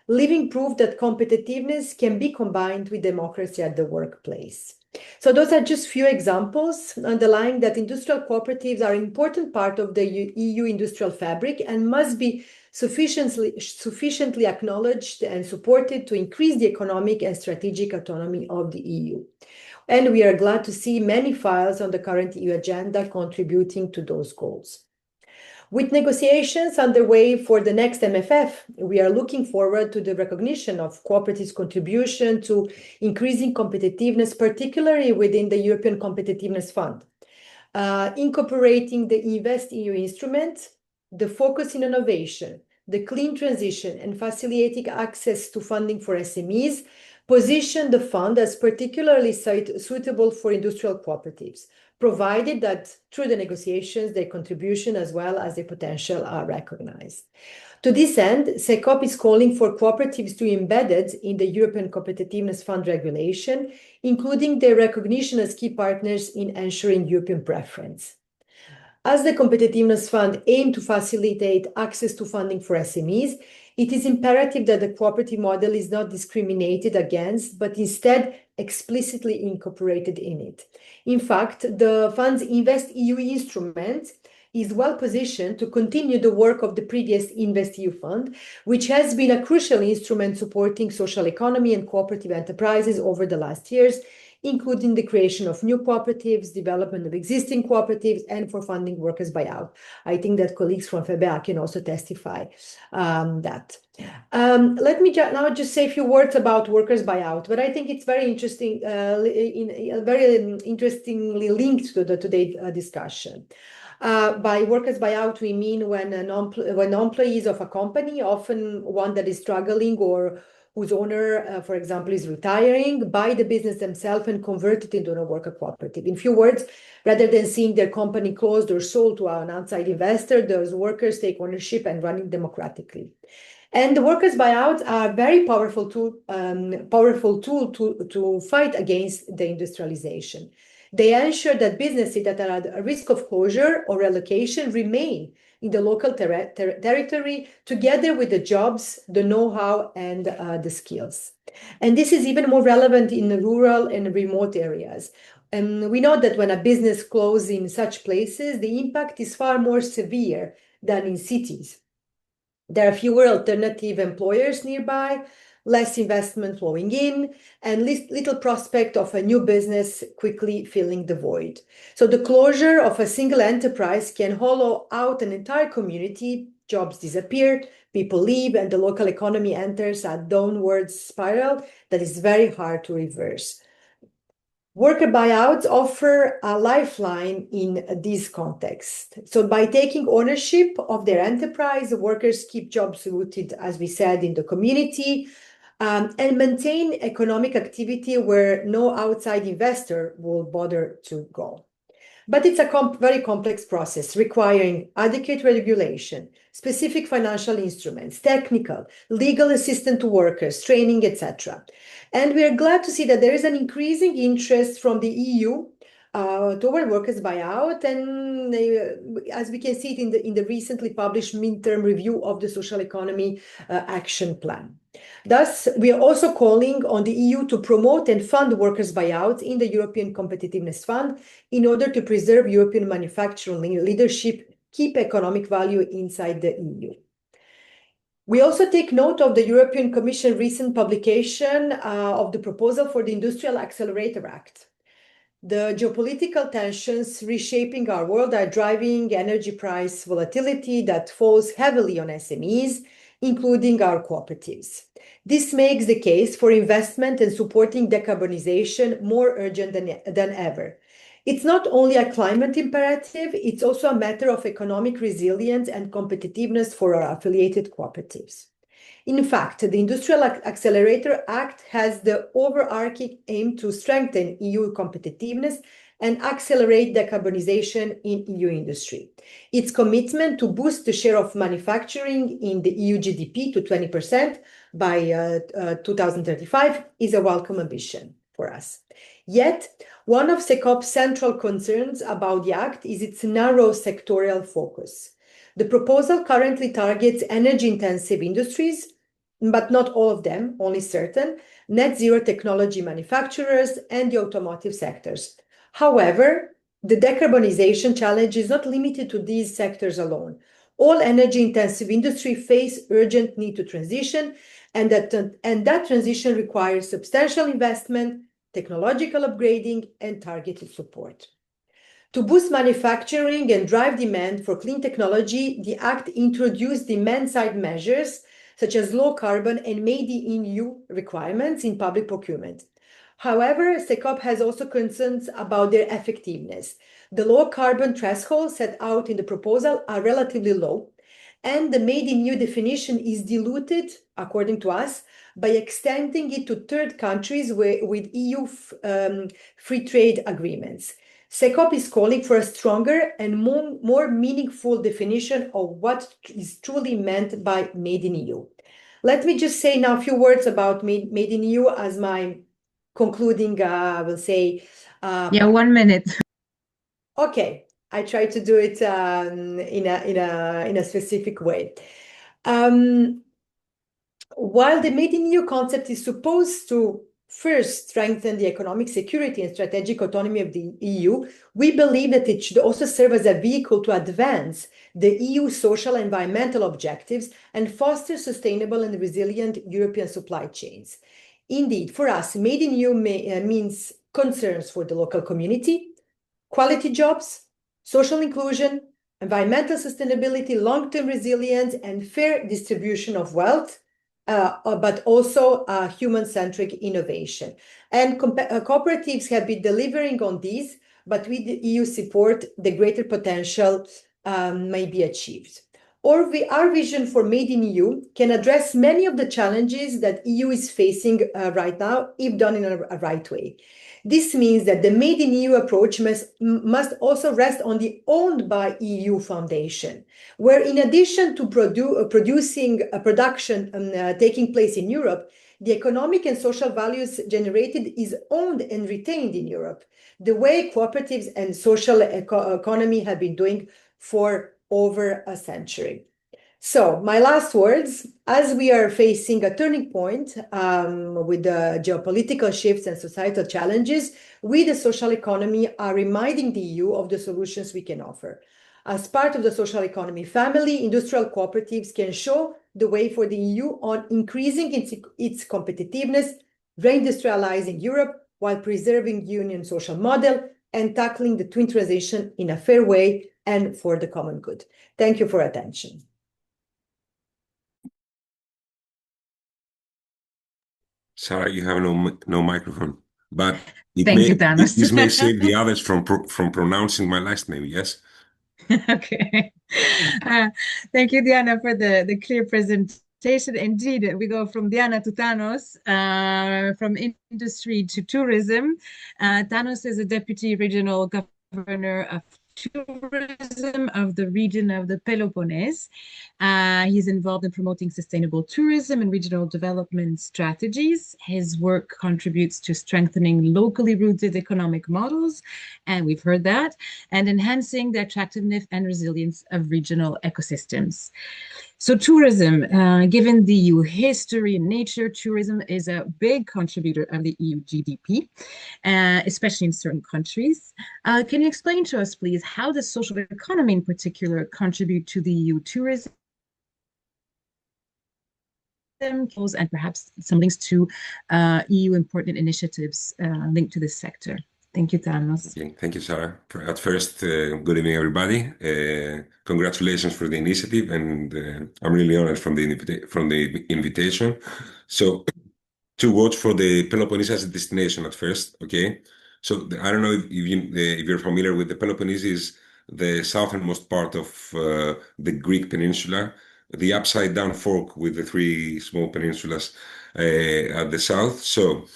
living proof that competitiveness can be combined with democracy at the workplace. So those are just few examples underlying that industrial cooperatives are an important part of the EU industrial fabric and must be sufficiently acknowledged and supported to increase the economic and strategic autonomy of the EU. And we are glad to see many files on the current EU agenda contributing to those goals. With negotiations underway for the next MFF, we are looking forward to the recognition of cooperatives' contribution to increasing competitiveness, particularly within the European Competitiveness Fund. Incorporating the InvestEU instrument, the focus in innovation, the clean transition, and facilitating access to funding for SMEs position the fund as particularly suitable for industrial cooperatives, provided that through the negotiations, their contribution as well as their potential are recognized. To this end, CECOP is calling for cooperatives to be embedded in the European Competitiveness Fund regulation, including their recognition as key partners in ensuring European preference. As the Competitiveness Fund aims to facilitate access to funding for SMEs, it is imperative that the cooperative model is not discriminated against, but instead explicitly incorporated in it. In fact, the fund's InvestEU instrument is well positioned to continue the work of the previous InvestEU fund, which has been a crucial instrument supporting social economy and cooperative enterprises over the last years, including the creation of new cooperatives, development of existing cooperatives, and for funding workers' buyout. I think that colleagues from FEBA can also testify that. Let me now just say a few words about workers' buyout, but I think it's very interesting, very interestingly linked to the today's discussion. By workers' buyout, we mean when employees of a company, often one that is struggling or whose owner, for example, is retiring, buy the business themselves and convert it into a worker cooperative. In few words, rather than seeing their company closed or sold to an outside investor, those workers take ownership and run it democratically. And the workers' buyouts are a very powerful tool to fight against the industrialization. They ensure that businesses that are at risk of closure or relocation remain in the local territory, together with the jobs, the know-how, and the skills. And this is even more relevant in the rural and remote areas. And we know that when a business closes in such places, the impact is far more severe than in cities. There are fewer alternative employers nearby, less investment flowing in, and little prospect of a new business quickly filling the void. So the closure of a single enterprise can hollow out an entire community, jobs disappear, people leave, and the local economy enters a downward spiral that is very hard to reverse. Worker buyouts offer a lifeline in this context. So by taking ownership of their enterprise, the workers keep jobs rooted, as we said, in the community, and maintain economic activity where no outside investor will bother to go. But it's a very complex process requiring adequate regulation, specific financial instruments, technical, legal assistance to workers, training, etc. And we are glad to see that there is an increasing interest from the EU toward workers' buyout, and as we can see it in the recently published midterm review of the Social Economy Action Plan. Thus, we are also calling on the EU to promote and fund workers' buyouts in the European Competitiveness Fund in order to preserve European manufacturing leadership, keep economic value inside the EU. We also take note of the European Commission recent publication of the proposal for the Industrial Accelerator Act. The geopolitical tensions reshaping our world are driving energy price volatility that falls heavily on SMEs, including our cooperatives. This makes the case for investment and supporting decarbonization more urgent than ever. It's not only a climate imperative, it's also a matter of economic resilience and competitiveness for our affiliated cooperatives. In fact, the Industrial Accelerator Act has the overarching aim to strengthen EU competitiveness and accelerate decarbonization in EU industry. Its commitment to boost the share of manufacturing in the EU GDP to 20% by 2035 is a welcome ambition for us. Yet, one of CECOP's central concerns about the Act is its narrow sectorial focus. The proposal currently targets energy-intensive industries, but not all of them, only certain, net zero technology manufacturers and the automotive sectors. However, the decarbonization challenge is not limited to these sectors alone. All energy-intensive industry face urgent need to transition, and that transition requires substantial investment, technological upgrading, and targeted support. To boost manufacturing and drive demand for clean technology, the Act introduced demand-side measures such as low carbon and made in EU requirements in public procurement. However, SECOP has also concerns about their effectiveness. The low carbon thresholds set out in the proposal are relatively low, and the made in EU definition is diluted, according to us, by extending it to third countries with EU free trade agreements. SECOP is calling for a stronger and more meaningful definition of what is truly meant by made in EU. Let me just say now a few words about made in EU as my concluding, I will say. Yeah, 1 minute. Okay, I try to do it in a specific way. While the made in EU concept is supposed to first strengthen the economic security and strategic autonomy of the EU, we believe that it should also serve as a vehicle to advance the EU social and environmental objectives and foster sustainable and resilient European supply chains. Indeed, for us, made in EU means concerns for the local community, quality jobs, social inclusion, environmental sustainability, long-term resilience, and fair distribution of wealth, but also human-centric innovation. And cooperatives have been delivering on these, but with the EU support, the greater potential may be achieved. Our vision for Made in EU can address many of the challenges that EU is facing right now, if done in a right way. This means that the Made in EU approach must also rest on the Owned by EU foundation, where in addition to producing a production taking place in Europe, the economic and social values generated is owned and retained in Europe, the way cooperatives and social economy have been doing for over a century. So my last words, as we are facing a turning point with the geopolitical shifts and societal challenges, we, the social economy, are reminding the EU of the solutions we can offer. As part of the social economy family, industrial cooperatives can show the way for the EU on increasing its competitiveness, reindustrializing Europe while preserving union social model and tackling the twin transition in a fair way and for the common good. Thank you for attention. Sarah, you have no microphone, but Thank you, Thanos. this may save the others from pronouncing my last name. Yes. Okay. Thank you, Diana, for the clear presentation. Indeed, we go from Diana to Thanos, from industry to tourism. Thanos is a deputy regional governor of tourism of the region of the Peloponnese. He's involved in promoting sustainable tourism and regional development strategies. His work contributes to strengthening locally rooted economic models, and we've heard that, and enhancing the attractiveness and resilience of regional ecosystems. So tourism, given the EU history and nature, tourism is a big contributor of the EU GDP, especially in certain countries. Can you explain to us, please, how the social economy in particular contribute to the EU tourism and perhaps some links to EU important initiatives linked to this sector? Thank you, Thanos. Okay. Thank you, Sarah. At first, good evening, everybody. Congratulations for the initiative, and I'm really honored from the invitation. So, 2 words for the Peloponnese as a destination at first, okay? So I don't know if you're familiar with the Peloponnese is the southernmost part of the Greek peninsula, the upside down fork with the 3 small peninsulas at the south. So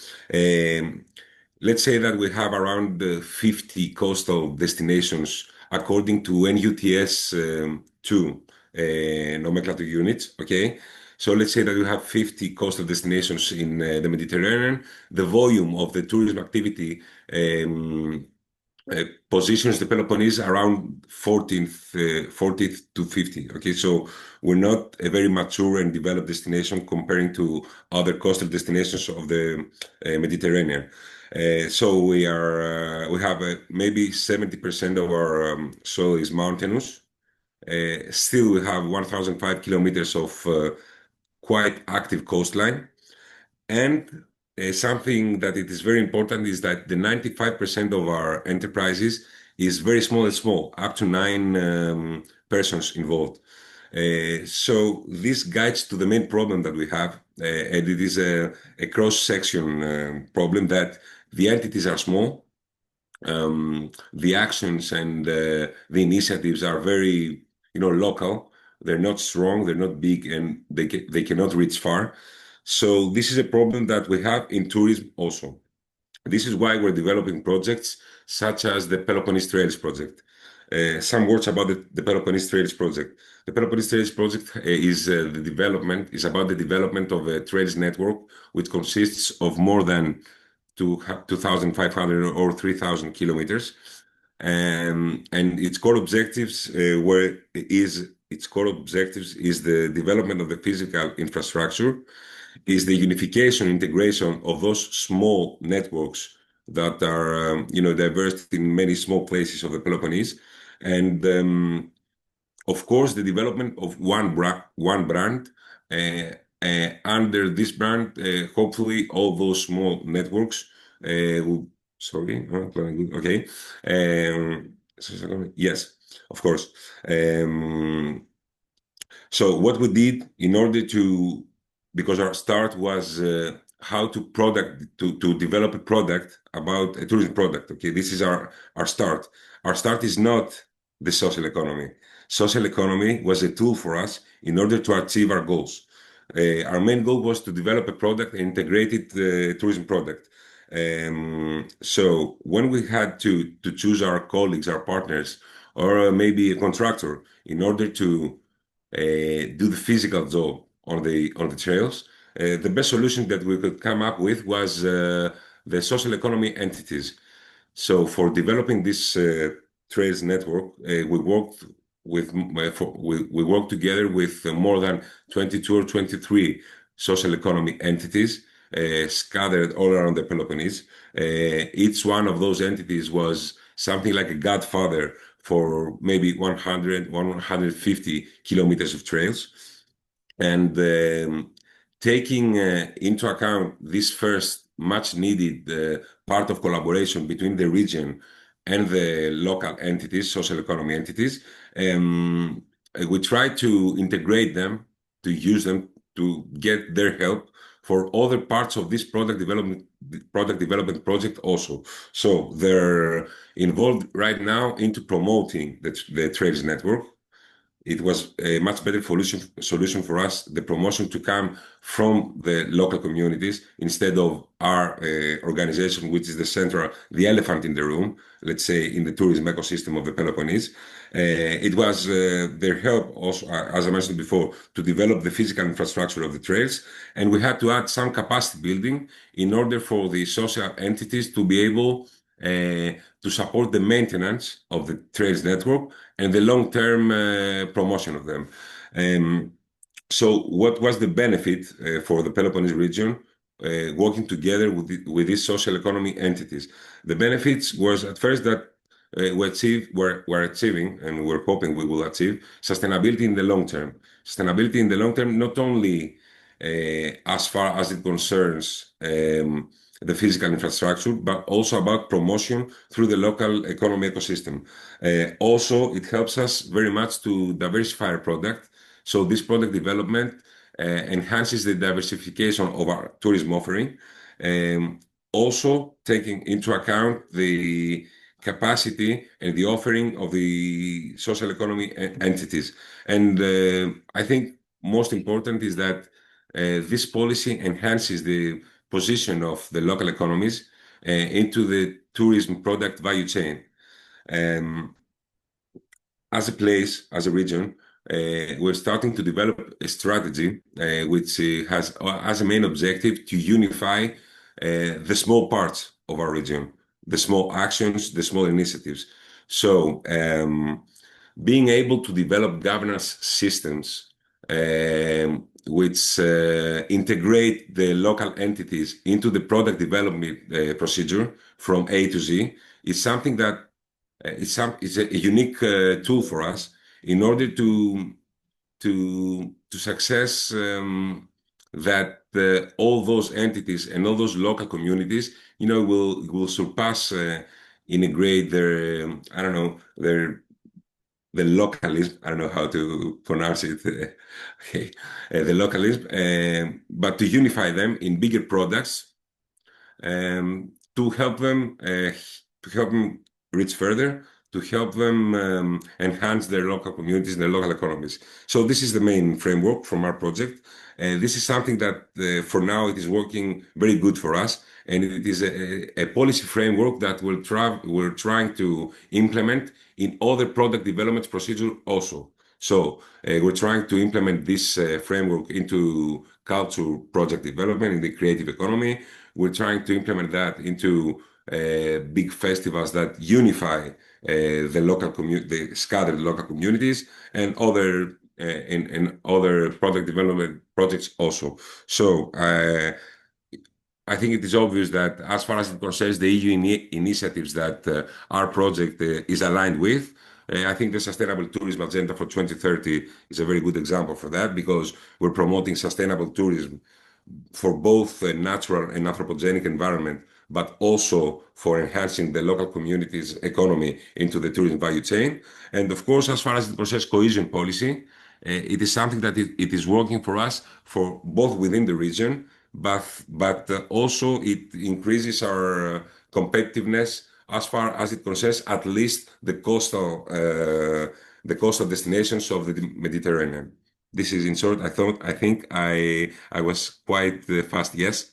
let's say that we have around 50 coastal destinations according to NUTS 2 nomenclature units, okay? So let's say that we have 50 coastal destinations in the Mediterranean. The volume of the tourism activity positions the Peloponnese around 40th to 50. Okay, so we're not a very mature and developed destination comparing to other coastal destinations of the Mediterranean. So we have maybe 70% of our soil is mountainous. Still, we have 1,005 kilometers of quite active coastline, and something that it is very important is that the 95% of our enterprises is very small, up to 9 persons involved. So this guides to the main problem that we have, and it is a cross-section problem that the entities are small, the actions and the initiatives are very, local. They're not strong, they're not big, and they cannot reach far. So this is a problem that we have in tourism also. This is why we're developing projects such as the Peloponnese Trails project. Some words about the Peloponnese Trails project. The Peloponnese Trails project is about the development of a trails network which consists of more than 2,500 or 3,000 kilometers, and its core objectives is the development of the physical infrastructure, is the unification, integration of those small networks that are, diverse in many small places of the Peloponnese, and of course, the development of one brand. Under this brand, hopefully, all those small networks will. Sorry, okay. Yes, of course. So what we did in order to, because our start was how to develop a product about a tourism product. Okay, this is our start. Our start is not the social economy. Social economy was a tool for us in order to achieve our goals. Our main goal was to develop a product, an integrated tourism product. So when we had to choose our colleagues, our partners, or maybe a contractor in order to do the physical job on the trails, the best solution that we could come up with was the social economy entities. So for developing this trails network, we worked together with more than 22 or 23 social economy entities scattered all around the Peloponnese. Each one of those entities was something like a godfather for maybe 100, 150 kilometers of trails. And taking into account this first much needed part of collaboration between the region and the local entities, social economy entities, we try to integrate them, to use them, to get their help for other parts of this product development project also. So they're involved right now into promoting the trails network. It was a much better solution for us, the promotion to come from the local communities instead of our organization, which is the elephant in the room, let's say, in the tourism ecosystem of the Peloponnese. It was their help also, as I mentioned before, to develop the physical infrastructure of the trails. And we had to add some capacity building in order for the social entities to be able to support the maintenance of the trails network and the long-term promotion of them. So what was the benefit for the Peloponnese region working together with these social economy entities? The benefits was at first that we're achieving, and we're hoping we will achieve, sustainability in the long term. Sustainability in the long term, not only as far as it concerns the physical infrastructure, but also about promotion through the local economy ecosystem. Also, it helps us very much to diversify our product. So this product development enhances the diversification of our tourism offering, also taking into account the capacity and the offering of the social economy entities. And I think most important is that this policy enhances the position of the local economies into the tourism product value chain. As a place, as a region, we're starting to develop a strategy which has as a main objective to unify the small parts of our region, the small actions, the small initiatives. So being able to develop governance systems which integrate the local entities into the product development procedure from A to Z is something that it's a unique tool for us in order to success that all those entities and all those local communities, will surpass integrate their, I don't know, the localism. I don't know how to pronounce it. Okay, the localism, but to unify them in bigger products, to help them reach further, to help them enhance their local communities and their local economies. So this is the main framework from our project. This is something that for now it is working very good for us, and it is a policy framework that we're trying to implement in other product development procedure also. So we're trying to implement this framework into culture project development in the creative economy. We're trying to implement that into big festivals that unify the scattered local communities, and other product development projects also. So I think it is obvious that as far as it concerns the EU initiatives that our project is aligned with, I think the Sustainable Tourism Agenda for 2030 is a very good example for that, because we're promoting sustainable tourism for both a natural and anthropogenic environment, but also for enhancing the local community's economy into the tourism value chain. And of course, as far as it concerns cohesion policy, it is something that it is working for us for both within the region, but also it increases our competitiveness as far as it concerns at least the coastal destinations of the Mediterranean. This is in short. I think I was quite fast. Yes.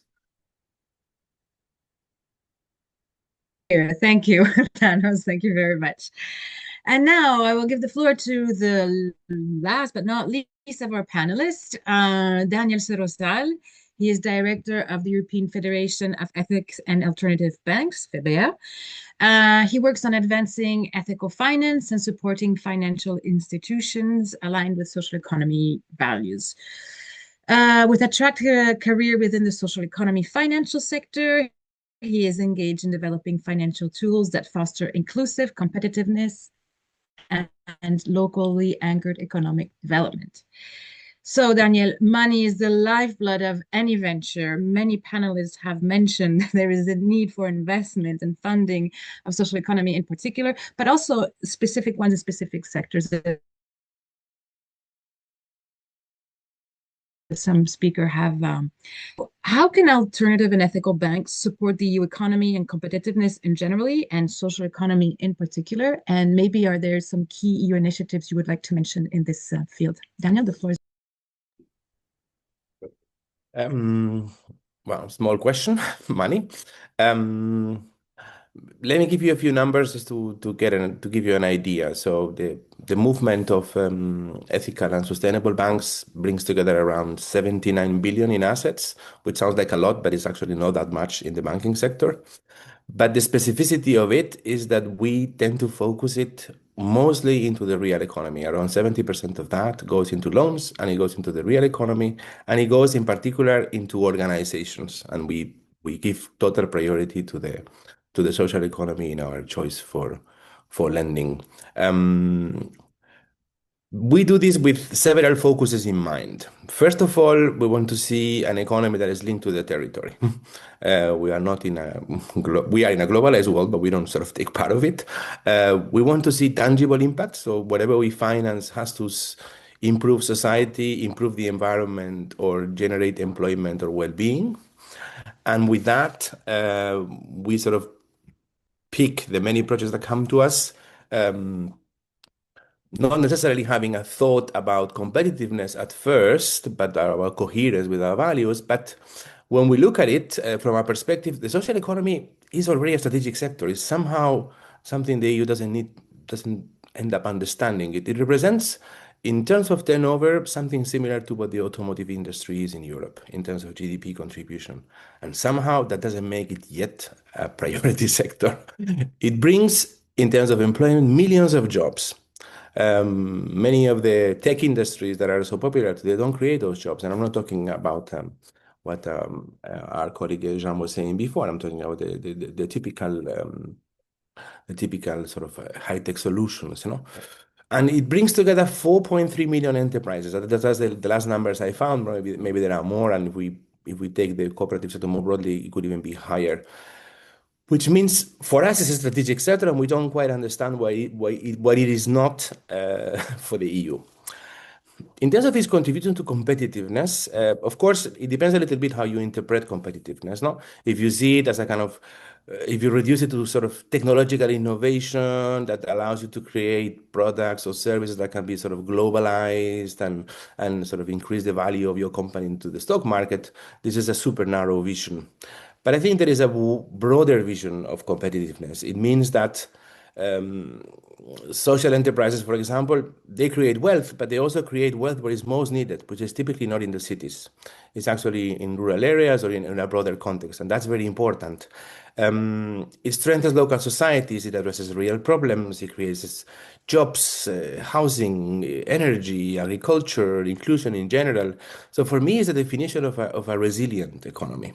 Thank you, Thanos. Thank you very much. And now I will give the floor to the last but not least of our panelists, Daniel Serosal. He is director of the European Federation of Ethics and Alternative Banks, FEBEA. He works on advancing ethical finance and supporting financial institutions aligned with social economy values. With a track career within the social economy financial sector, he is engaged in developing financial tools that foster inclusive competitiveness and locally anchored economic development. So, Daniel, money is the lifeblood of any venture. Many panelists have mentioned there is a need for investment and funding of social economy in particular, but also specific ones in specific sectors. Some speaker have. How can alternative and ethical banks support the EU economy and competitiveness in generally and social economy in particular? And maybe are there some key EU initiatives you would like to mention in this field? Daniel, the floor is. Well, small question, money. Let me give you a few numbers just to give you an idea. So the movement of ethical and sustainable banks brings together around 79 billion in assets, which sounds like a lot, but it's actually not that much in the banking sector. But the specificity of it is that we tend to focus it mostly into the real economy. Around 70% of that goes into loans, and it goes into the real economy, and it goes in particular into organizations. And we give total priority to the social economy in our choice for lending. We do this with several focuses in mind. First of all, we want to see an economy that is linked to the territory. We are in a globalized world, but we don't sort of take part of it. We want to see tangible impact. So whatever we finance has to improve society, improve the environment, or generate employment or well-being. And with that, we sort of pick the many projects that come to us, not necessarily having a thought about competitiveness at first, but about coherence with our values. But when we look at it from our perspective, the social economy is already a strategic sector. It's somehow something the EU doesn't end up understanding. It represents, in terms of turnover, something similar to what the automotive industry is in Europe in terms of GDP contribution. And somehow that doesn't make it yet a priority sector. It brings, in terms of employment, millions of jobs. Many of the tech industries that are so popular today don't create those jobs. And I'm not talking about what our colleague Jean was saying before. I'm talking about the typical sort of high-tech solutions, And it brings together 4.3 million enterprises. That's the last numbers I found. Maybe there are more, and if we take the cooperative sector more broadly, it could even be higher. which means for us it's a strategic sector, and we don't quite understand why it is not for the EU. In terms of its contribution to competitiveness, of course, it depends a little bit how you interpret competitiveness. No, if you see it as a kind of, if you reduce it to sort of technological innovation that allows you to create products or services that can be sort of globalized and sort of increase the value of your company into the stock market, this is a super narrow vision. But I think there is a broader vision of competitiveness. It means that social enterprises, for example, they create wealth, but they also create wealth where it's most needed, which is typically not in the cities. It's actually in rural areas or in a broader context, and that's very important. It strengthens local societies, it addresses real problems, it creates jobs, housing, energy, agriculture, inclusion in general. So for me, it's a definition of a resilient economy.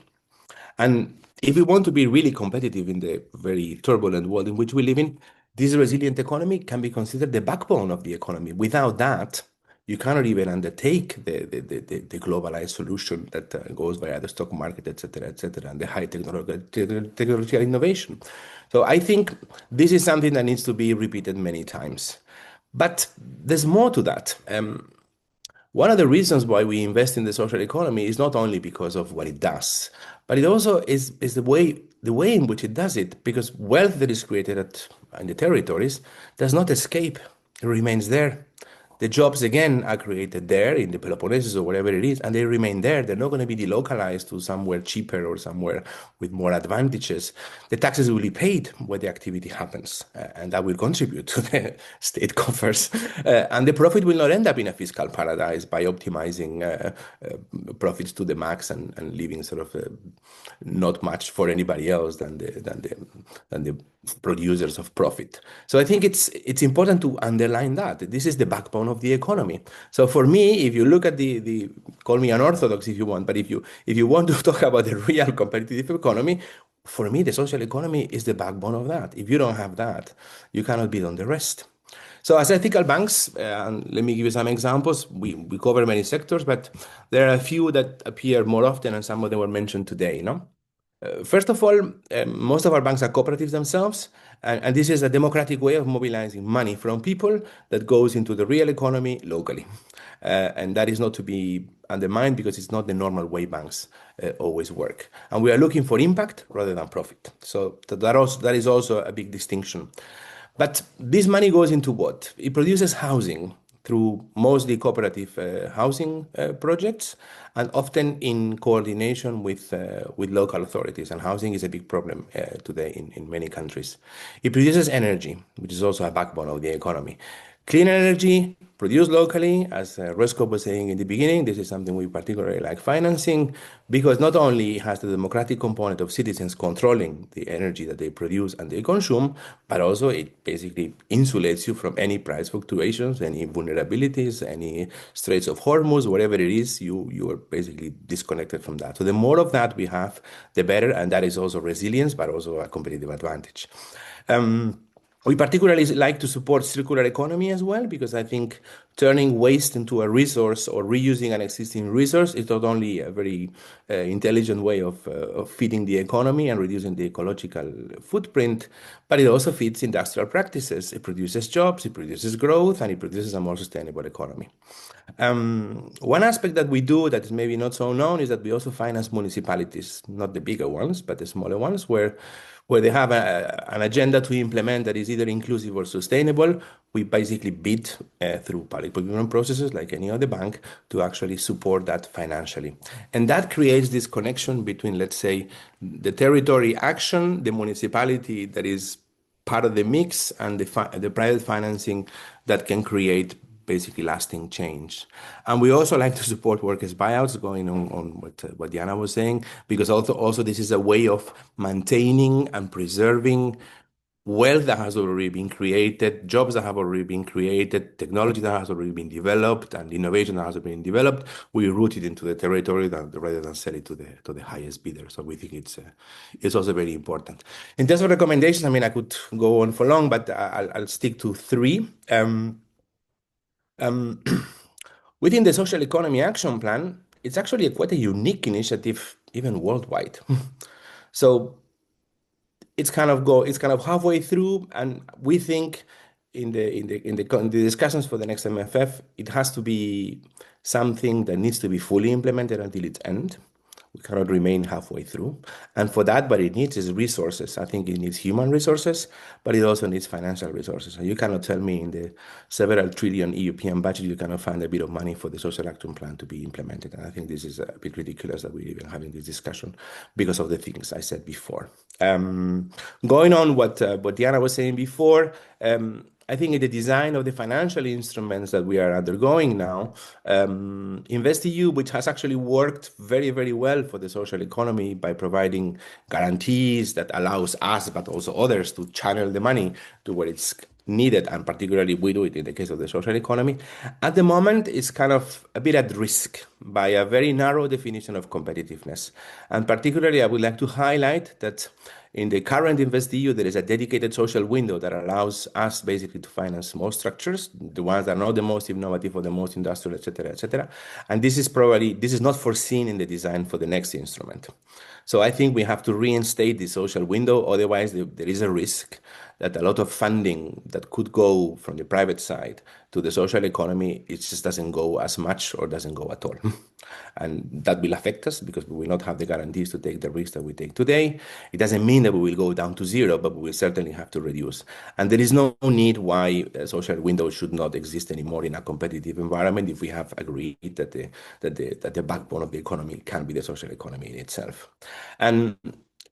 And if we want to be really competitive in the very turbulent world in which we live in, this resilient economy can be considered the backbone of the economy. Without that, you cannot even undertake the globalized solution that goes via the stock market, et cetera, and the high technological innovation. So I think this is something that needs to be repeated many times. But there's more to that. One of the reasons why we invest in the social economy is not only because of what it does, but it also is the way in which it does it, because wealth that is created in the territories does not escape, it remains there. The jobs, again, are created there in the Peloponnesus or wherever it is, and they remain there. They're not going to be delocalized to somewhere cheaper or somewhere with more advantages. The taxes will be paid where the activity happens, and that will contribute to the state coffers. And the profit will not end up in a fiscal paradise by optimizing profits to the max and leaving sort of not much for anybody else than the producers of profit. So I think it's important to underline that this is the backbone of the economy. So for me, if you look at the call me unorthodox if you want, but if you want to talk about the real competitive economy, for me the social economy is the backbone of that. If you don't have that, you cannot build on the rest. So as ethical banks, and let me give you some examples. We cover many sectors, but there are a few that appear more often, and some of them were mentioned today. First of all, most of our banks are cooperatives themselves, and this is a democratic way of mobilizing money from people that goes into the real economy locally. And that is not to be undermined because it's not the normal way banks always work. And we are looking for impact rather than profit. So that is also a big distinction. But this money goes into what? It produces housing through mostly cooperative housing projects, and often in coordination with local authorities. And housing is a big problem today in many countries. It produces energy, which is also a backbone of the economy. Clean energy produced locally, as Resco was saying in the beginning, this is something we particularly like financing, because not only has the democratic component of citizens controlling the energy that they produce and they consume, but also it basically insulates you from any price fluctuations, any vulnerabilities, any Straits of Hormuz, whatever it is, you are basically disconnected from that. So the more of that we have, the better, and that is also resilience, but also a competitive advantage. We particularly like to support circular economy as well, because I think turning waste into a resource or reusing an existing resource is not only a very intelligent way of feeding the economy and reducing the ecological footprint, but it also feeds industrial practices. It produces jobs, it produces growth, and it produces a more sustainable economy. One aspect that we do that is maybe not so known is that we also finance municipalities, not the bigger ones, but the smaller ones, where they have an agenda to implement that is either inclusive or sustainable. We basically bid through public procurement processes like any other bank to actually support that financially. And that creates this connection between, let's say, the territory action, the municipality that is part of the mix, and the private financing that can create basically lasting change. And we also like to support workers' buyouts, going on what Diana was saying, because also this is a way of maintaining and preserving wealth that has already been created, jobs that have already been created, technology that has already been developed, and innovation that has been developed. We root it into the territory rather than sell it to the highest bidder. So we think it's also very important. In terms of recommendations, I mean, I could go on for long, but I'll stick to three. Within the Social Economy Action Plan, it's actually quite a unique initiative, even worldwide. So it's kind of halfway through, and we think in the discussions for the next MFF, it has to be something that needs to be fully implemented until its end. We cannot remain halfway through. And for that, what it needs is resources. I think it needs human resources, but it also needs financial resources. And you cannot tell me in the several trillion European budget, you cannot find a bit of money for the social action plan to be implemented. And I think this is a bit ridiculous that we're even having this discussion because of the things I said before. Going on what Diana was saying before, I think in the design of the financial instruments that we are undergoing now, InvestEU, which has actually worked very, very well for the social economy by providing guarantees that allows us, but also others, to channel the money to where it's needed, and particularly we do it in the case of the social economy. At the moment, it's kind of a bit at risk by a very narrow definition of competitiveness. And particularly, I would like to highlight that in the current InvestEU, there is a dedicated social window that allows us basically to finance small structures, the ones that are not the most innovative or the most industrial, et cetera, et cetera. And this is not foreseen in the design for the next instrument. So I think we have to reinstate the social window. Otherwise, there is a risk that a lot of funding that could go from the private side to the social economy, it just doesn't go as much or doesn't go at all. And that will affect us because we will not have the guarantees to take the risks that we take today. It doesn't mean that we will go down to zero, but we will certainly have to reduce. And there is no need why a social window should not exist anymore in a competitive environment if we have agreed that the backbone of the economy can be the social economy in itself. And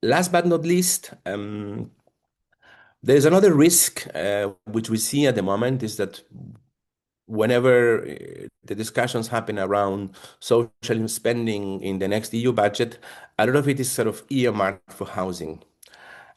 last but not least, there's another risk which we see at the moment is that whenever the discussions happen around social spending in the next EU budget, a lot of it is sort of earmarked for housing.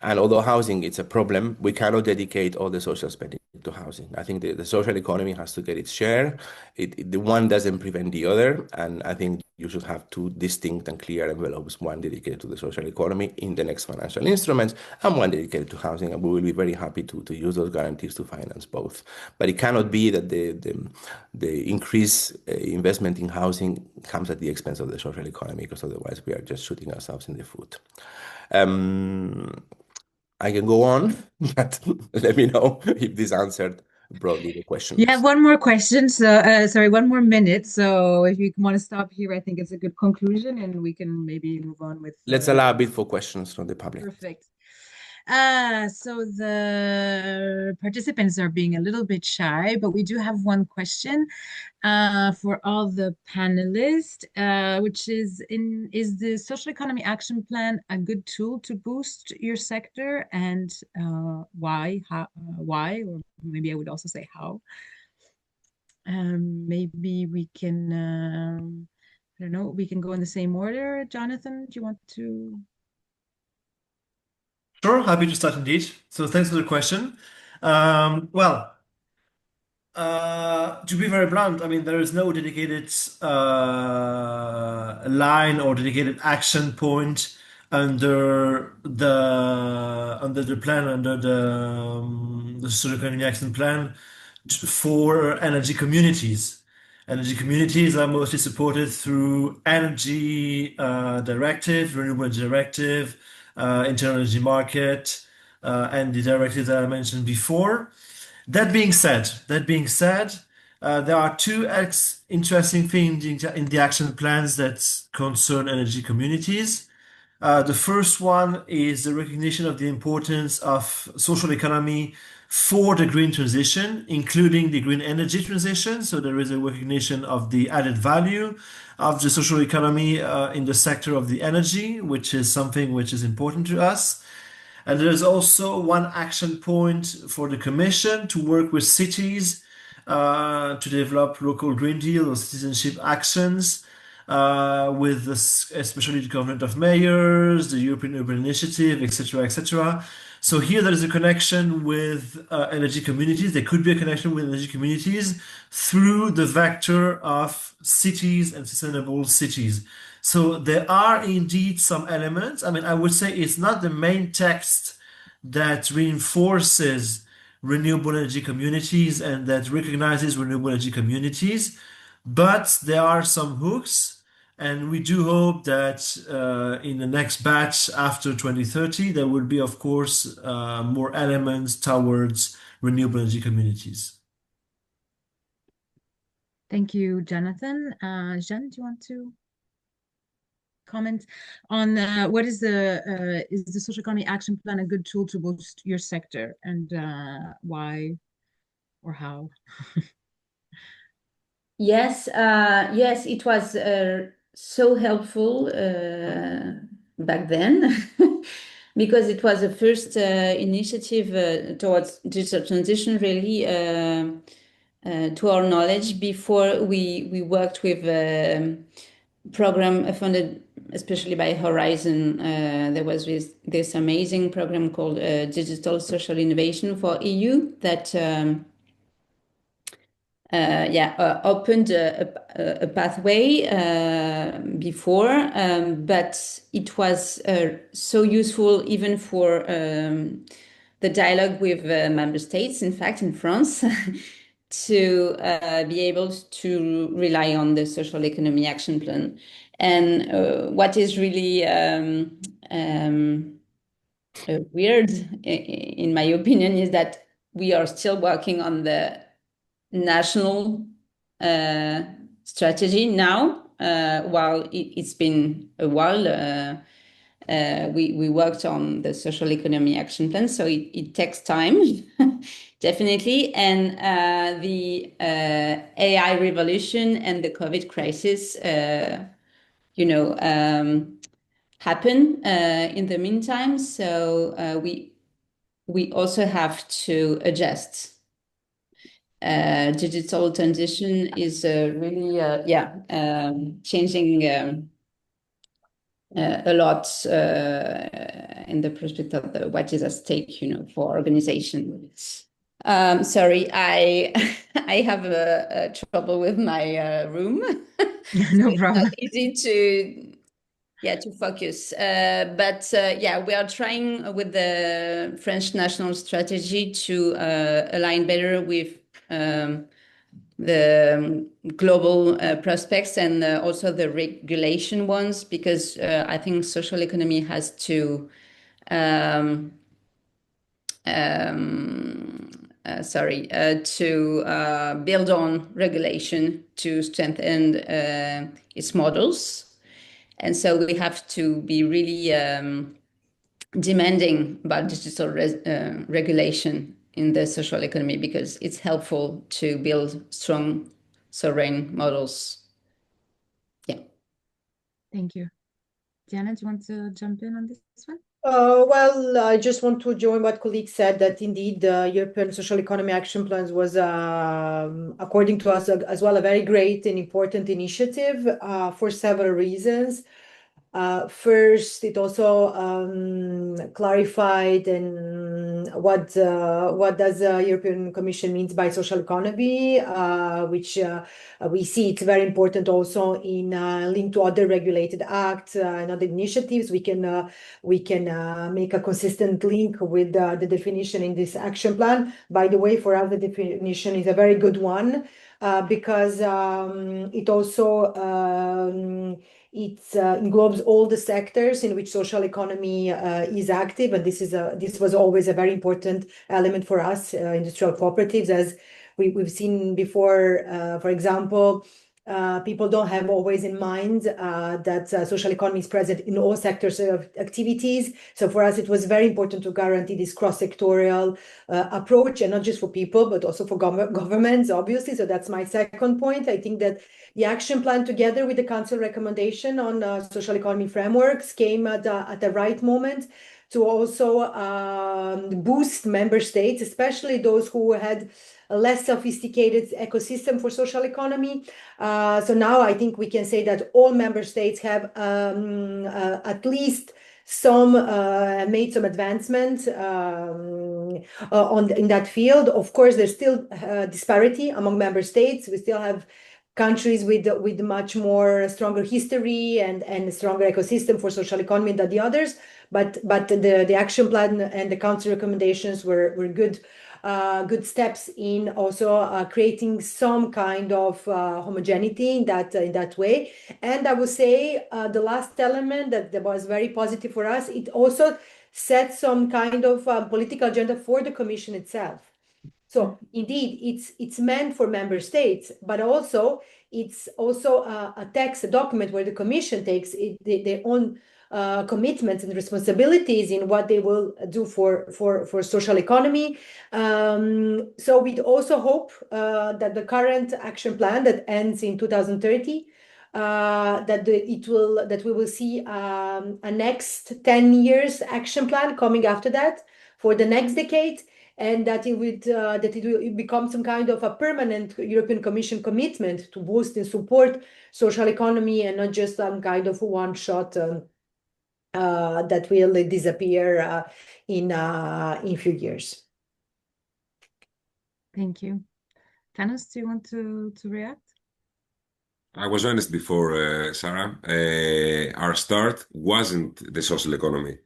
And although housing is a problem, we cannot dedicate all the social spending to housing. I think the social economy has to get its share. The one doesn't prevent the other. And I think you should have two distinct and clear envelopes, one dedicated to the social economy in the next financial instruments and one dedicated to housing. And we will be very happy to use those guarantees to finance both. But it cannot be that the increased investment in housing comes at the expense of the social economy, because otherwise we are just shooting ourselves in the foot. I can go on, but let me know if this answered broadly the questions. Yeah, one more question. So, sorry, one more minute. So if you want to stop here, I think it's a good conclusion and we can maybe move on with... Let's allow a bit for questions from the public. Perfect. So the participants are being a little bit shy, but we do have one question for all the panelists, which is the Social Economy Action Plan a good tool to boost your sector, and why? Why? Or maybe I would also say how. Maybe we can, I don't know, we can go in the same order. Jonathan, do you want to? Sure, happy to start indeed. So thanks for the question. Well, to be very blunt, I mean, there is no dedicated line or dedicated action point under the plan, under the Social Economy Action Plan for energy communities. Energy communities are mostly supported through energy directive, renewable directive, internal energy market, and the directives that I mentioned before. That being said, there are two interesting things in the action plans that concern energy communities. The first one is the recognition of the importance of social economy for the green transition, including the green energy transition. So there is a recognition of the added value of the social economy in the sector of the energy, which is something which is important to us. And there is also one action point for the Commission to work with cities to develop local Green Deal or citizenship actions with especially the Government of Mayors, the European Urban Initiative, etc., etc. So here there is a connection with energy communities. There could be a connection with energy communities through the vector of cities and sustainable cities. So there are indeed some elements. I mean, I would say it's not the main text that reinforces renewable energy communities and that recognizes renewable energy communities, but there are some hooks And we do hope that in the next batch after 2030, there will be, of course, more elements towards renewable energy communities. Thank you, Jonathan. Jeanne, do you want to comment on what is the social economy action plan a good tool to boost your sector, and why or how? Yes, yes, it was so helpful back then because it was the first initiative towards digital transition, really, to our knowledge. Before we worked with program funded especially by Horizon. There was this amazing program called Digital Social Innovation for EU that opened a pathway before, but it was so useful even for the dialogue with member states, in fact, in France, to be able to rely on the social economy action plan. And what is really weird, in my opinion, is that we are still working on the national strategy now, while it's been a while. We worked on the social economy action plan, so it takes time, definitely. And the AI revolution and the COVID crisis, happen in the meantime. So we also have to adjust. Digital transition is really changing a lot in the perspective of what is at stake, for organizations. Sorry, I I have a trouble with my room. No problem. It's not easy to focus. But we are trying with the French national strategy to align better with the global prospects and also the regulation ones, because I think social economy has to build on regulation to strengthen its models. And so we have to be really demanding about digital regulation in the social economy, because it's helpful to build strong sovereign models. Yeah. Thank you. Diana, do you want to jump in on this one? Well, I just want to join what colleague said, that indeed the European Social Economy Action Plans was, according to us, as well, a very great and important initiative for several reasons. First, it also clarified and what does the European Commission means by social economy, which we see it's very important also in link to other regulated acts and other initiatives. We can make a consistent link with the definition in this action plan. By the way, for us, the definition is a very good one because it also it englobes all the sectors in which social economy is active, and this was always a very important element for us, industrial cooperatives, as we've seen before. For example, people don't have always in mind that social economy is present in all sectors of activities. So for us, it was very important to guarantee this cross-sectorial approach, and not just for people, but also for governments, obviously. So that's my second point. I think that the action plan, together with the Council recommendation on social economy frameworks, came at the right moment to also boost member states, especially those who had a less sophisticated ecosystem for social economy. So now I think we can say that all member states have at least made some advancement in that field. Of course, there's still disparity among member states. We still have countries with much more stronger history and a stronger ecosystem for social economy than the others. But the action plan and the council recommendations were good good steps in also creating some kind of homogeneity in that way. And I would say the last element that was very positive for us, it also set some kind of political agenda for the Commission itself. So indeed, it's meant for member states, but also it's also a text, a document where the Commission takes their own commitments and responsibilities in what they will do for social economy. So we also hope that the current action plan that ends in 2030, that we will see a next 10 years action plan coming after that for the next decade, and that it will become some kind of a permanent European Commission commitment to boost and support social economy, and not just some kind of one shot that will disappear in few years. Thank you. Tanis, do you want to react? I was honest before, Sarah. Our start wasn't the social economy.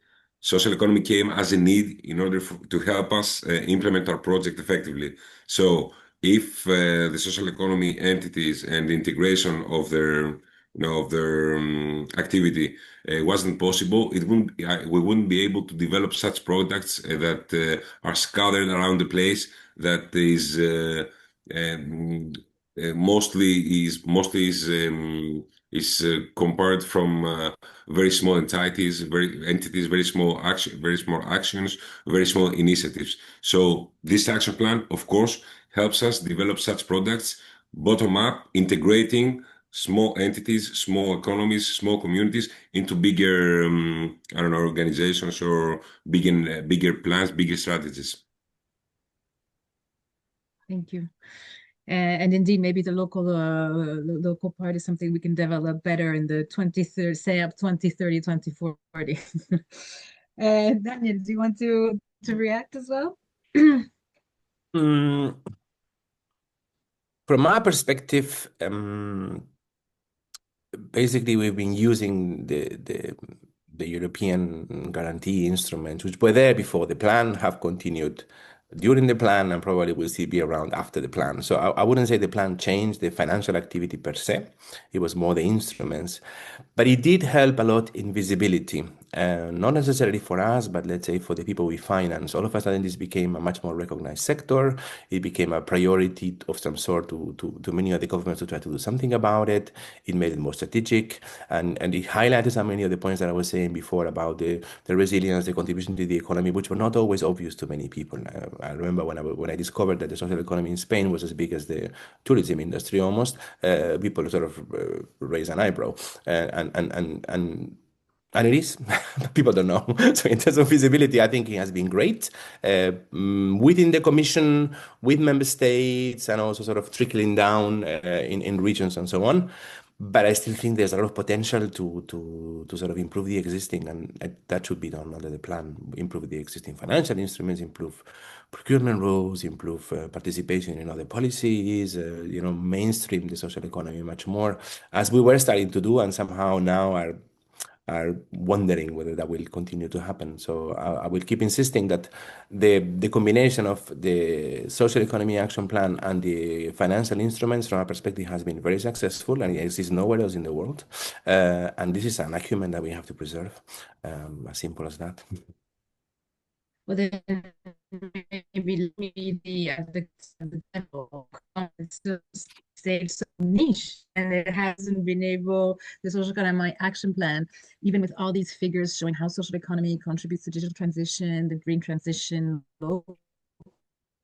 Social economy came as a need in order to help us implement our project effectively. So if the social economy entities and the integration of their activity wasn't possible, we wouldn't be able to develop such products that are scattered around the place, that is mostly is compared from very small entities, very small actions, very small initiatives. So this action plan, of course, helps us develop such products bottom up, integrating small entities, small economies, small communities into bigger, organizations, or bigger plans, bigger strategies. Thank you. And indeed, maybe the local part is something we can develop better in the 2030, say up 2030, 2040. Daniel, do you want to react as well? From my perspective, basically we've been using the European guarantee instruments, which were there before the plan, have continued during the plan, and probably will still be around after the plan. So I wouldn't say the plan changed the financial activity per se. It was more the instruments. But it did help a lot in visibility, not necessarily for us, but let's say for the people we finance. All of a sudden, this became a much more recognized sector. It became a priority of some sort to many of the governments to try to do something about it. It made it more strategic, and it highlighted so many of the points that I was saying before about the resilience, the contribution to the economy, which were not always obvious to many people. I remember when I discovered that the social economy in Spain was as big as the tourism industry almost, people sort of raised an eyebrow. And it is, people don't know. So in terms of visibility, I think it has been great within the Commission, with member states, and also sort of trickling down in regions and so on. But I still think there's a lot of potential to sort of improve the existing, and that should be done under the plan. Improve the existing financial instruments, improve procurement rules, improve participation in other policies, mainstream the social economy much more, as we were starting to do, and somehow now are wondering whether that will continue to happen. So I will keep insisting that the combination of the social economy action plan and the financial instruments, from our perspective, has been very successful, and it exists nowhere else in the world. And this is an acumen that we have to preserve, as simple as that. Well, then maybe the demo stayed so niche, and it hasn't been able, the social economy action plan, even with all these figures showing how social economy contributes to digital transition, the green transition, low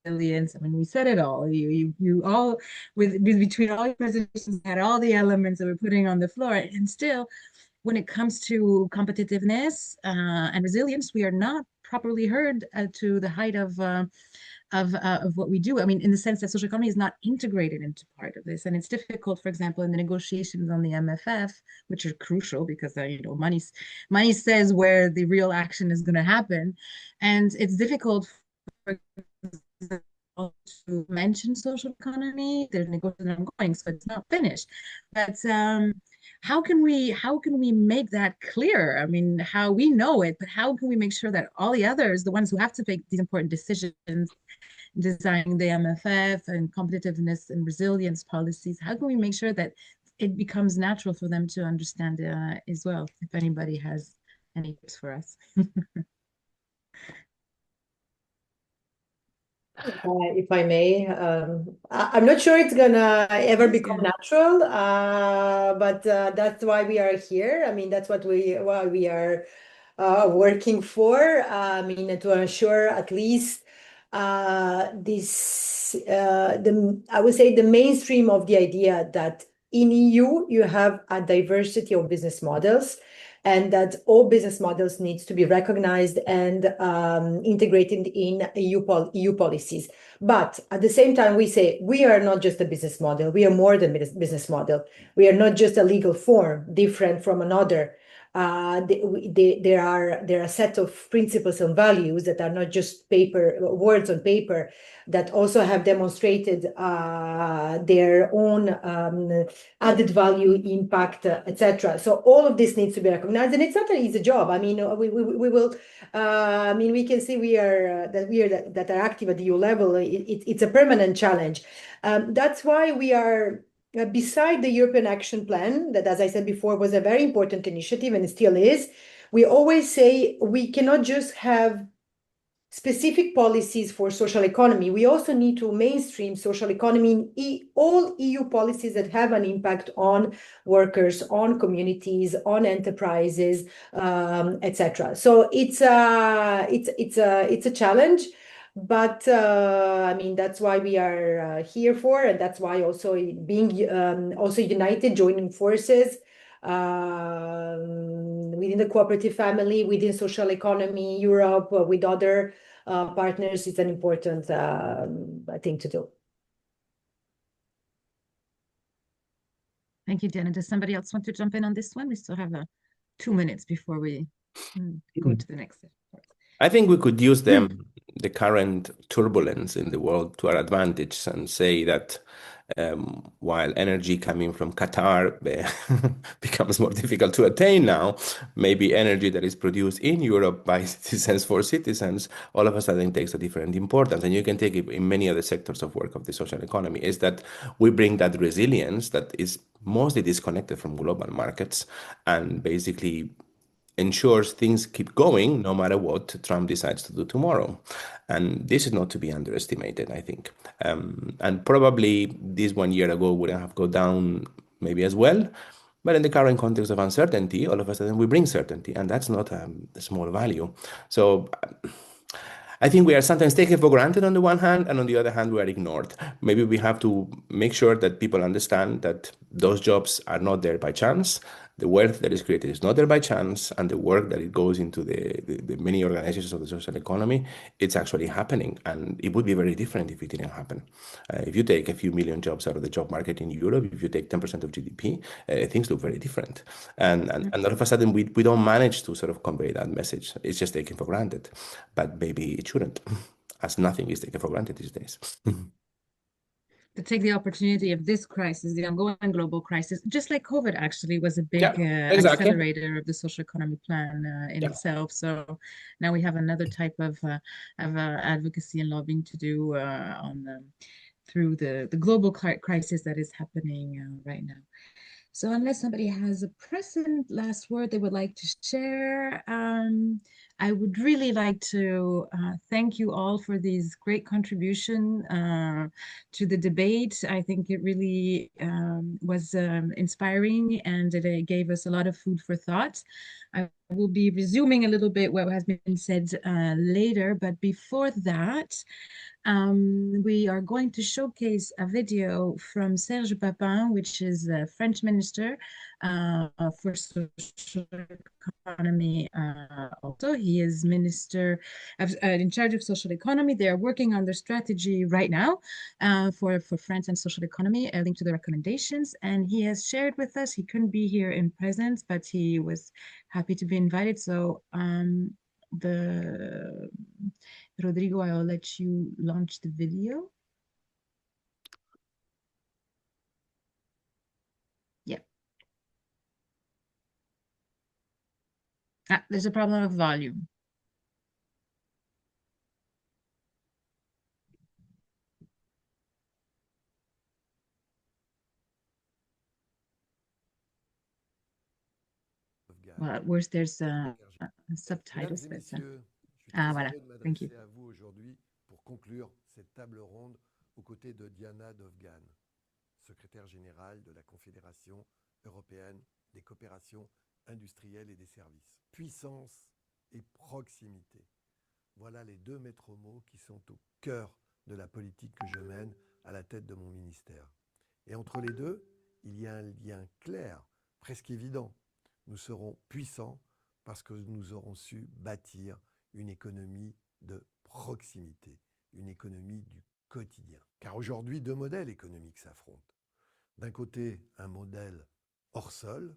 resilience. I mean, we said it all. You all, between all your presentations, had all the elements that we're putting on the floor, and still, when it comes to competitiveness and resilience, we are not properly heard to the height of what we do. I mean, in the sense that social economy is not integrated into part of this, and it's difficult, for example, in the negotiations on the MFF, which are crucial because money says where the real action is going to happen, and it's difficult for to mention social economy. There's negotiations ongoing, so it's not finished. But how can we make that clear? I mean, how we know it, but how can we make sure that all the others, the ones who have to make these important decisions, designing the MFF and competitiveness and resilience policies, how can we make sure that it becomes natural for them to understand as well, if anybody has any tips for us? If I may, I'm not sure it's gonna ever become natural, but that's why we are here. I mean, that's what why we are working for. I mean, to ensure at least I would say the mainstream of the idea that in EU you have a diversity of business models, and that all business models needs to be recognized and integrated in EU policies. But at the same time, we say we are not just a business model. We are more than business model. We are not just a legal form different from another. There are a set of principles and values that are not just words on paper, that also have demonstrated their own added value, impact, etc. So all of this needs to be recognized, and it's not an easy job. I mean, we will. I mean, we can see that are active at the EU level. It's a permanent challenge. That's why we are. Beside the European Action Plan, that, as I said before, was a very important initiative and it still is, we always say we cannot just have specific policies for social economy. We also need to mainstream social economy in all EU policies that have an impact on workers, on communities, on enterprises, etc. So it's a challenge. But I mean, that's why we are here for, and that's why also being also united, joining forces within the cooperative family, within social economy, Europe, with other partners, is an important thing to do. Thank you, Diana. Does somebody else want to jump in on this one? We still have 2 minutes before we go to the next step. I think we could use the current turbulence in the world to our advantage and say that while energy coming from Qatar becomes more difficult to attain now, maybe energy that is produced in Europe by citizens for citizens all of a sudden takes a different importance. And you can take it in many other sectors of work of the social economy, is that we bring that resilience that is mostly disconnected from global markets and basically ensures things keep going no matter what Trump decides to do tomorrow. And this is not to be underestimated, I think. And probably this 1 year ago wouldn't have gone down maybe as well. But in the current context of uncertainty, all of a sudden we bring certainty, and that's not a small value. So I think we are sometimes taken for granted on the one hand, and on the other hand, we are ignored. Maybe we have to make sure that people understand that those jobs are not there by chance. The wealth that is created is not there by chance, and the work that it goes into the many organizations of the social economy, it's actually happening. And it would be very different if it didn't happen. If you take a few million jobs out of the job market in Europe, if you take 10% of GDP, things look very different. And all of a sudden, we don't manage to sort of convey that message. It's just taken for granted. But maybe it shouldn't, as nothing is taken for granted these days. To take the opportunity of this crisis, the ongoing global crisis, just like COVID actually was a big accelerator of the social economy plan in itself. So now we have another type of advocacy and lobbying to do through the global crisis that is happening right now. So unless somebody has a present last word they would like to share, I would really like to thank you all for these great contribution to the debate. I think it really was inspiring, and it gave us a lot of food for thought. I will be resuming a little bit what has been said later, but before that, we are going to showcase a video from Serge Papin, which is a French minister for social economy. Also, he is minister in charge of social economy. They are working on their strategy right now for France and social economy, linked to the recommendations. And he has shared with us, he couldn't be here in presence, but he was happy to be invited. So Rodrigo, I'll let you launch the video. Yeah. There's a problem of volume. Well, where's there's Mesdames subtitles, et but messieurs, je suis très voilà. heureux de Thank you. m'adresser à vous aujourd'hui pour conclure cette table ronde aux côtés de Diana Dovgan, secrétaire générale de la Confédération européenne des coopérations industrielles et des services. Puissance et proximité. Voilà les deux maîtres mots qui sont au cœur de la politique que je mène à la tête de mon ministère. Et entre les deux, il y a un lien clair, presque évident. Nous serons puissants parce que nous aurons su bâtir une économie de proximité, une économie du quotidien. Car aujourd'hui, deux modèles économiques s'affrontent. D'un côté, un modèle hors sol,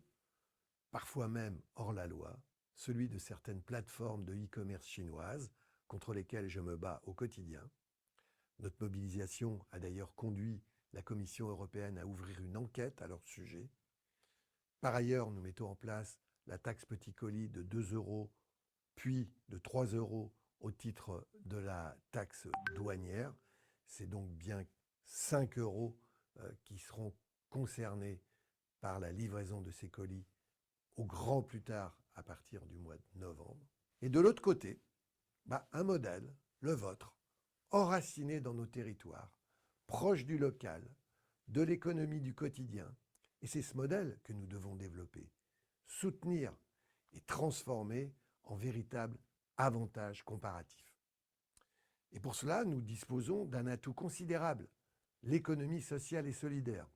parfois même hors la loi, celui de certaines plateformes de e-commerce chinoises contre lesquelles je me bats au quotidien. Notre mobilisation a d'ailleurs conduit la Commission européenne à ouvrir une enquête à leur sujet. Par ailleurs, nous mettons en place la taxe petit colis de 2 euros, puis de 3 euros au titre de la taxe douanière. C'est donc bien 5 euros qui seront concernés par la livraison de ces colis au grand plus tard à partir du mois de novembre. Et de l'autre côté, un modèle, le vôtre, enraciné dans nos territoires, proche du local, de l'économie du quotidien. Et c'est ce modèle que nous devons développer, soutenir et transformer en véritable avantage comparatif. Et pour cela, nous disposons d'un atout considérable, l'économie sociale et solidaire.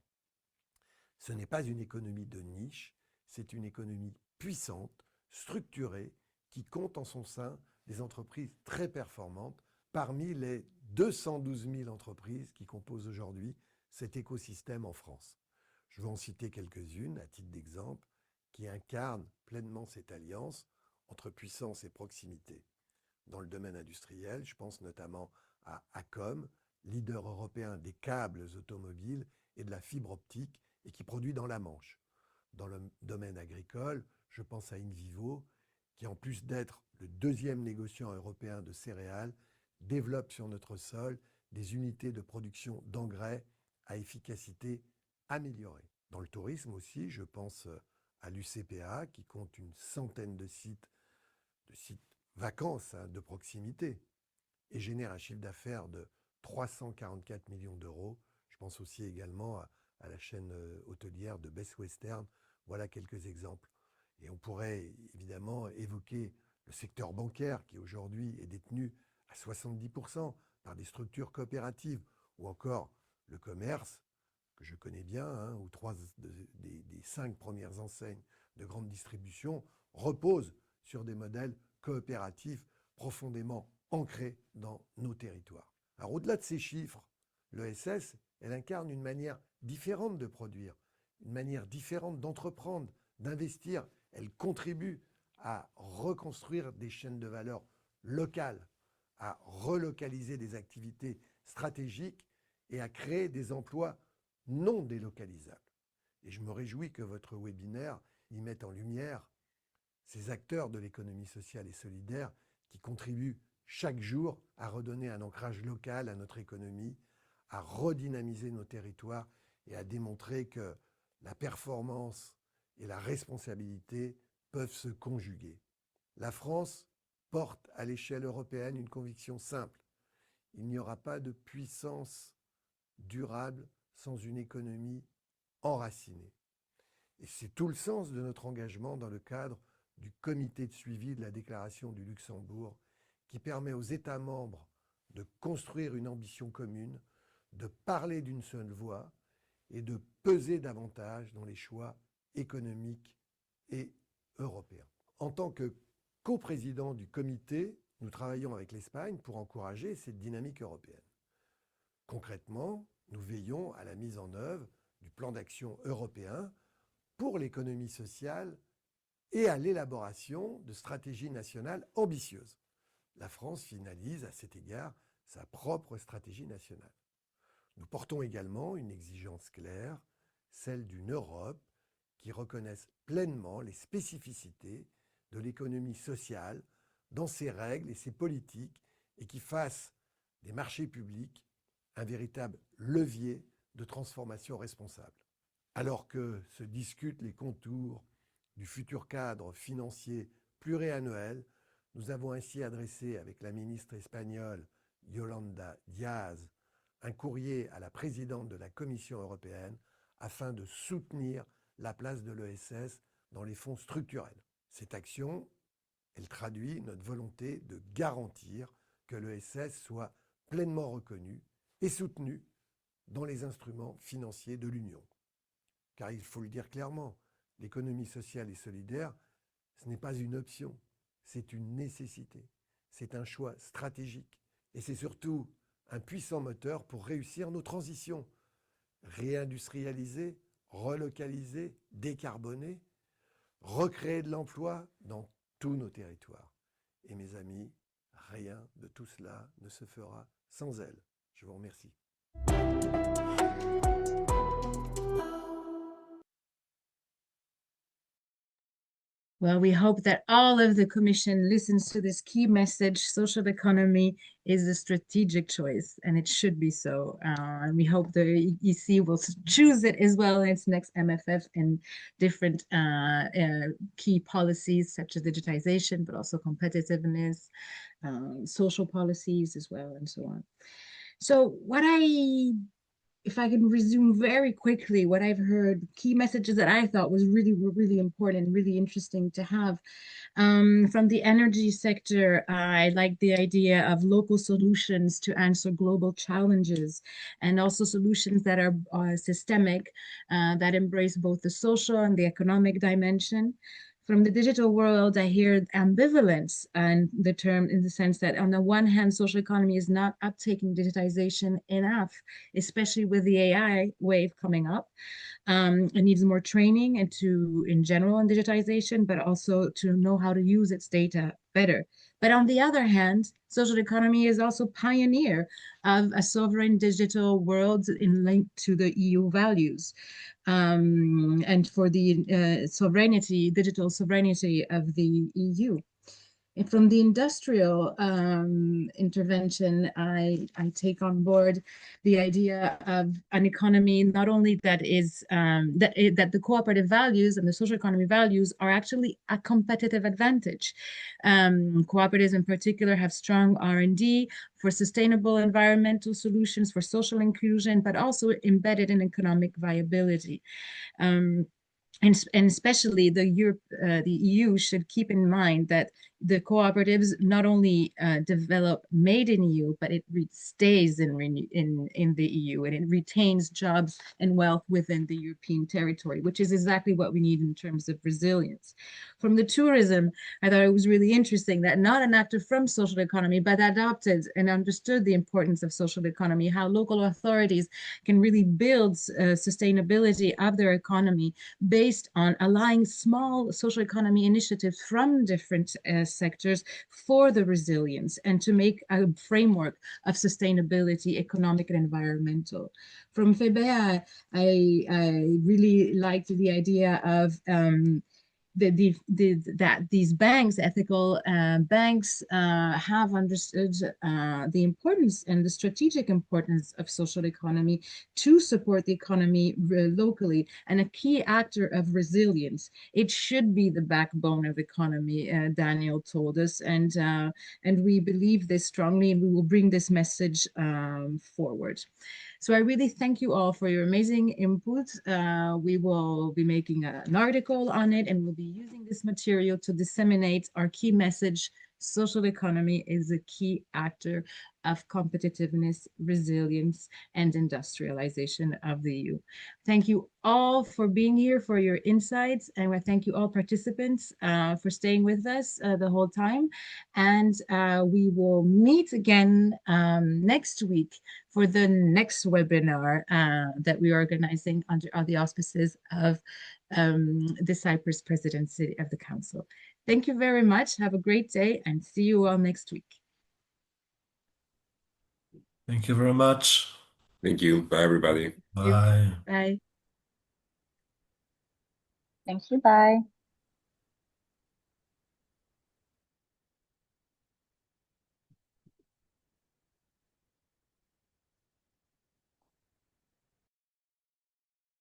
Ce n'est pas une économie de niche, c'est une économie puissante, structurée, qui compte en son sein des entreprises très performantes parmi les 212 000 entreprises qui composent aujourd'hui cet écosystème en France. Je vais en citer quelques-unes à titre d'exemple qui incarnent pleinement cette alliance entre puissance et proximité. Dans le domaine industriel, je pense notamment à Acom, leader européen des câbles automobiles et de la fibre optique et qui produit dans la Manche. Dans le domaine agricole, je pense à InVivo, qui en plus d'être le deuxième négociant européen de céréales, développe sur notre sol des unités de production d'engrais à efficacité améliorée. Dans le tourisme aussi, je pense à l'UCPA, qui compte une centaine de sites vacances de proximité et génère un chiffre d'affaires de 344 millions d'euros. Je pense aussi également à la chaîne hôtelière de Best Western. Voilà quelques exemples. Et on pourrait évidemment évoquer le secteur bancaire qui aujourd'hui est détenu à 70% par des structures coopératives, ou encore le commerce, que je connais bien, où 3 des 5 premières enseignes de grande distribution reposent sur des modèles coopératifs profondément ancrés dans nos territoires. Alors au-delà de ces chiffres, l'ESS, elle incarne une manière différente de produire, une manière différente d'entreprendre, d'investir. Elle contribue à reconstruire des chaînes de valeur locales, à relocaliser des activités stratégiques et à créer des emplois non délocalisables. Et je me réjouis que votre webinaire y mette en lumière ces acteurs de l'économie sociale et solidaire qui contribuent chaque jour à redonner un ancrage local à notre économie, à redynamiser nos territoires et à démontrer que la performance et la responsabilité peuvent se conjuguer. La France porte à l'échelle européenne une conviction simple. Il n'y aura pas de puissance durable sans une économie enracinée. Et c'est tout le sens de notre engagement dans le cadre du comité de suivi de la déclaration du Luxembourg qui permet aux États membres de construire une ambition commune, de parler d'une seule voix et de peser davantage dans les choix économiques et européens. En tant que coprésident du comité, nous travaillons avec l'Espagne pour encourager cette dynamique européenne. Concrètement, nous veillons à la mise en œuvre du plan d'action européen pour l'économie sociale et à l'élaboration de stratégies nationales ambitieuses. La France finalise à cet égard sa propre stratégie nationale. Nous portons également une exigence claire, celle d'une Europe qui reconnaisse pleinement les spécificités de l'économie sociale dans ses règles et ses politiques et qui fasse des marchés publics un véritable levier de transformation responsable. Alors que se discutent les contours du futur cadre financier pluriannuel, nous avons ainsi adressé avec la ministre espagnole Yolanda Díaz un courrier à la présidente de la Commission européenne afin de soutenir la place de l'ESS dans les fonds structurels. Cette action, elle traduit notre volonté de garantir que l'ESS soit pleinement reconnu et soutenu dans les instruments financiers de l'Union. Car il faut le dire clairement, l'économie sociale et solidaire, ce n'est pas une option, c'est une nécessité, c'est un choix stratégique et c'est surtout un puissant moteur pour réussir nos transitions, réindustrialiser, relocaliser, décarboner, recréer de l'emploi dans tous nos territoires. Et mes amis, rien de tout cela ne se fera sans elle. Je vous remercie. Well, we hope that all of the Commission listens to this key message. Social economy is a strategic choice, and it should be so. And we hope the EC will choose it as well in its next MFF and different key policies such as digitization, but also competitiveness, social policies as well, and so on. So if I can resume very quickly what I've heard, key messages that I thought was really important, really interesting to have. From the energy sector, I like the idea of local solutions to answer global challenges, and also solutions that are systemic, that embrace both the social and the economic dimension. From the digital world, I hear ambivalence and the term in the sense that on the one hand, social economy is not uptaking digitization enough, especially with the AI wave coming up. It needs more training and in general in digitization, but also to know how to use its data better. But on the other hand, social economy is also pioneer of a sovereign digital world in link to the EU values. And for the digital sovereignty of the EU. And from the industrial intervention, I take on board the idea of an economy not only that the cooperative values and the social economy values are actually a competitive advantage. Cooperatives in particular have strong R&D for sustainable environmental solutions, for social inclusion, but also embedded in economic viability. And especially the EU should keep in mind that the cooperatives not only develop made in EU, but it stays in the EU, and it retains jobs and wealth within the European territory, which is exactly what we need in terms of resilience. From the tourism, I thought it was really interesting that not an actor from social economy, but adopted and understood the importance of social economy, how local authorities can really build sustainability of their economy based on aligning small social economy initiatives from different sectors for the resilience and to make a framework of sustainability, economic and environmental. From FEBEA, I really liked the idea of that these banks, ethical banks, have understood the importance and the strategic importance of social economy to support the economy locally, and a key actor of resilience. It should be the backbone of economy, Daniel told us, and we believe this strongly, and we will bring this message forward. So I really thank you all for your amazing input. We will be making an article on it, and we'll be using this material to disseminate our key message. Social economy is a key actor of competitiveness, resilience, and industrialization of the EU. Thank you all for being here, for your insights, and I thank you all participants for staying with us the whole time. And we will meet again next week for the next webinar that we are organizing under the auspices of the Cyprus Presidency of the Council. Thank you very much. Have a great day, and see you all next week. Thank you very much. Thank you. Bye, everybody. Bye. Bye. Thank you. Bye.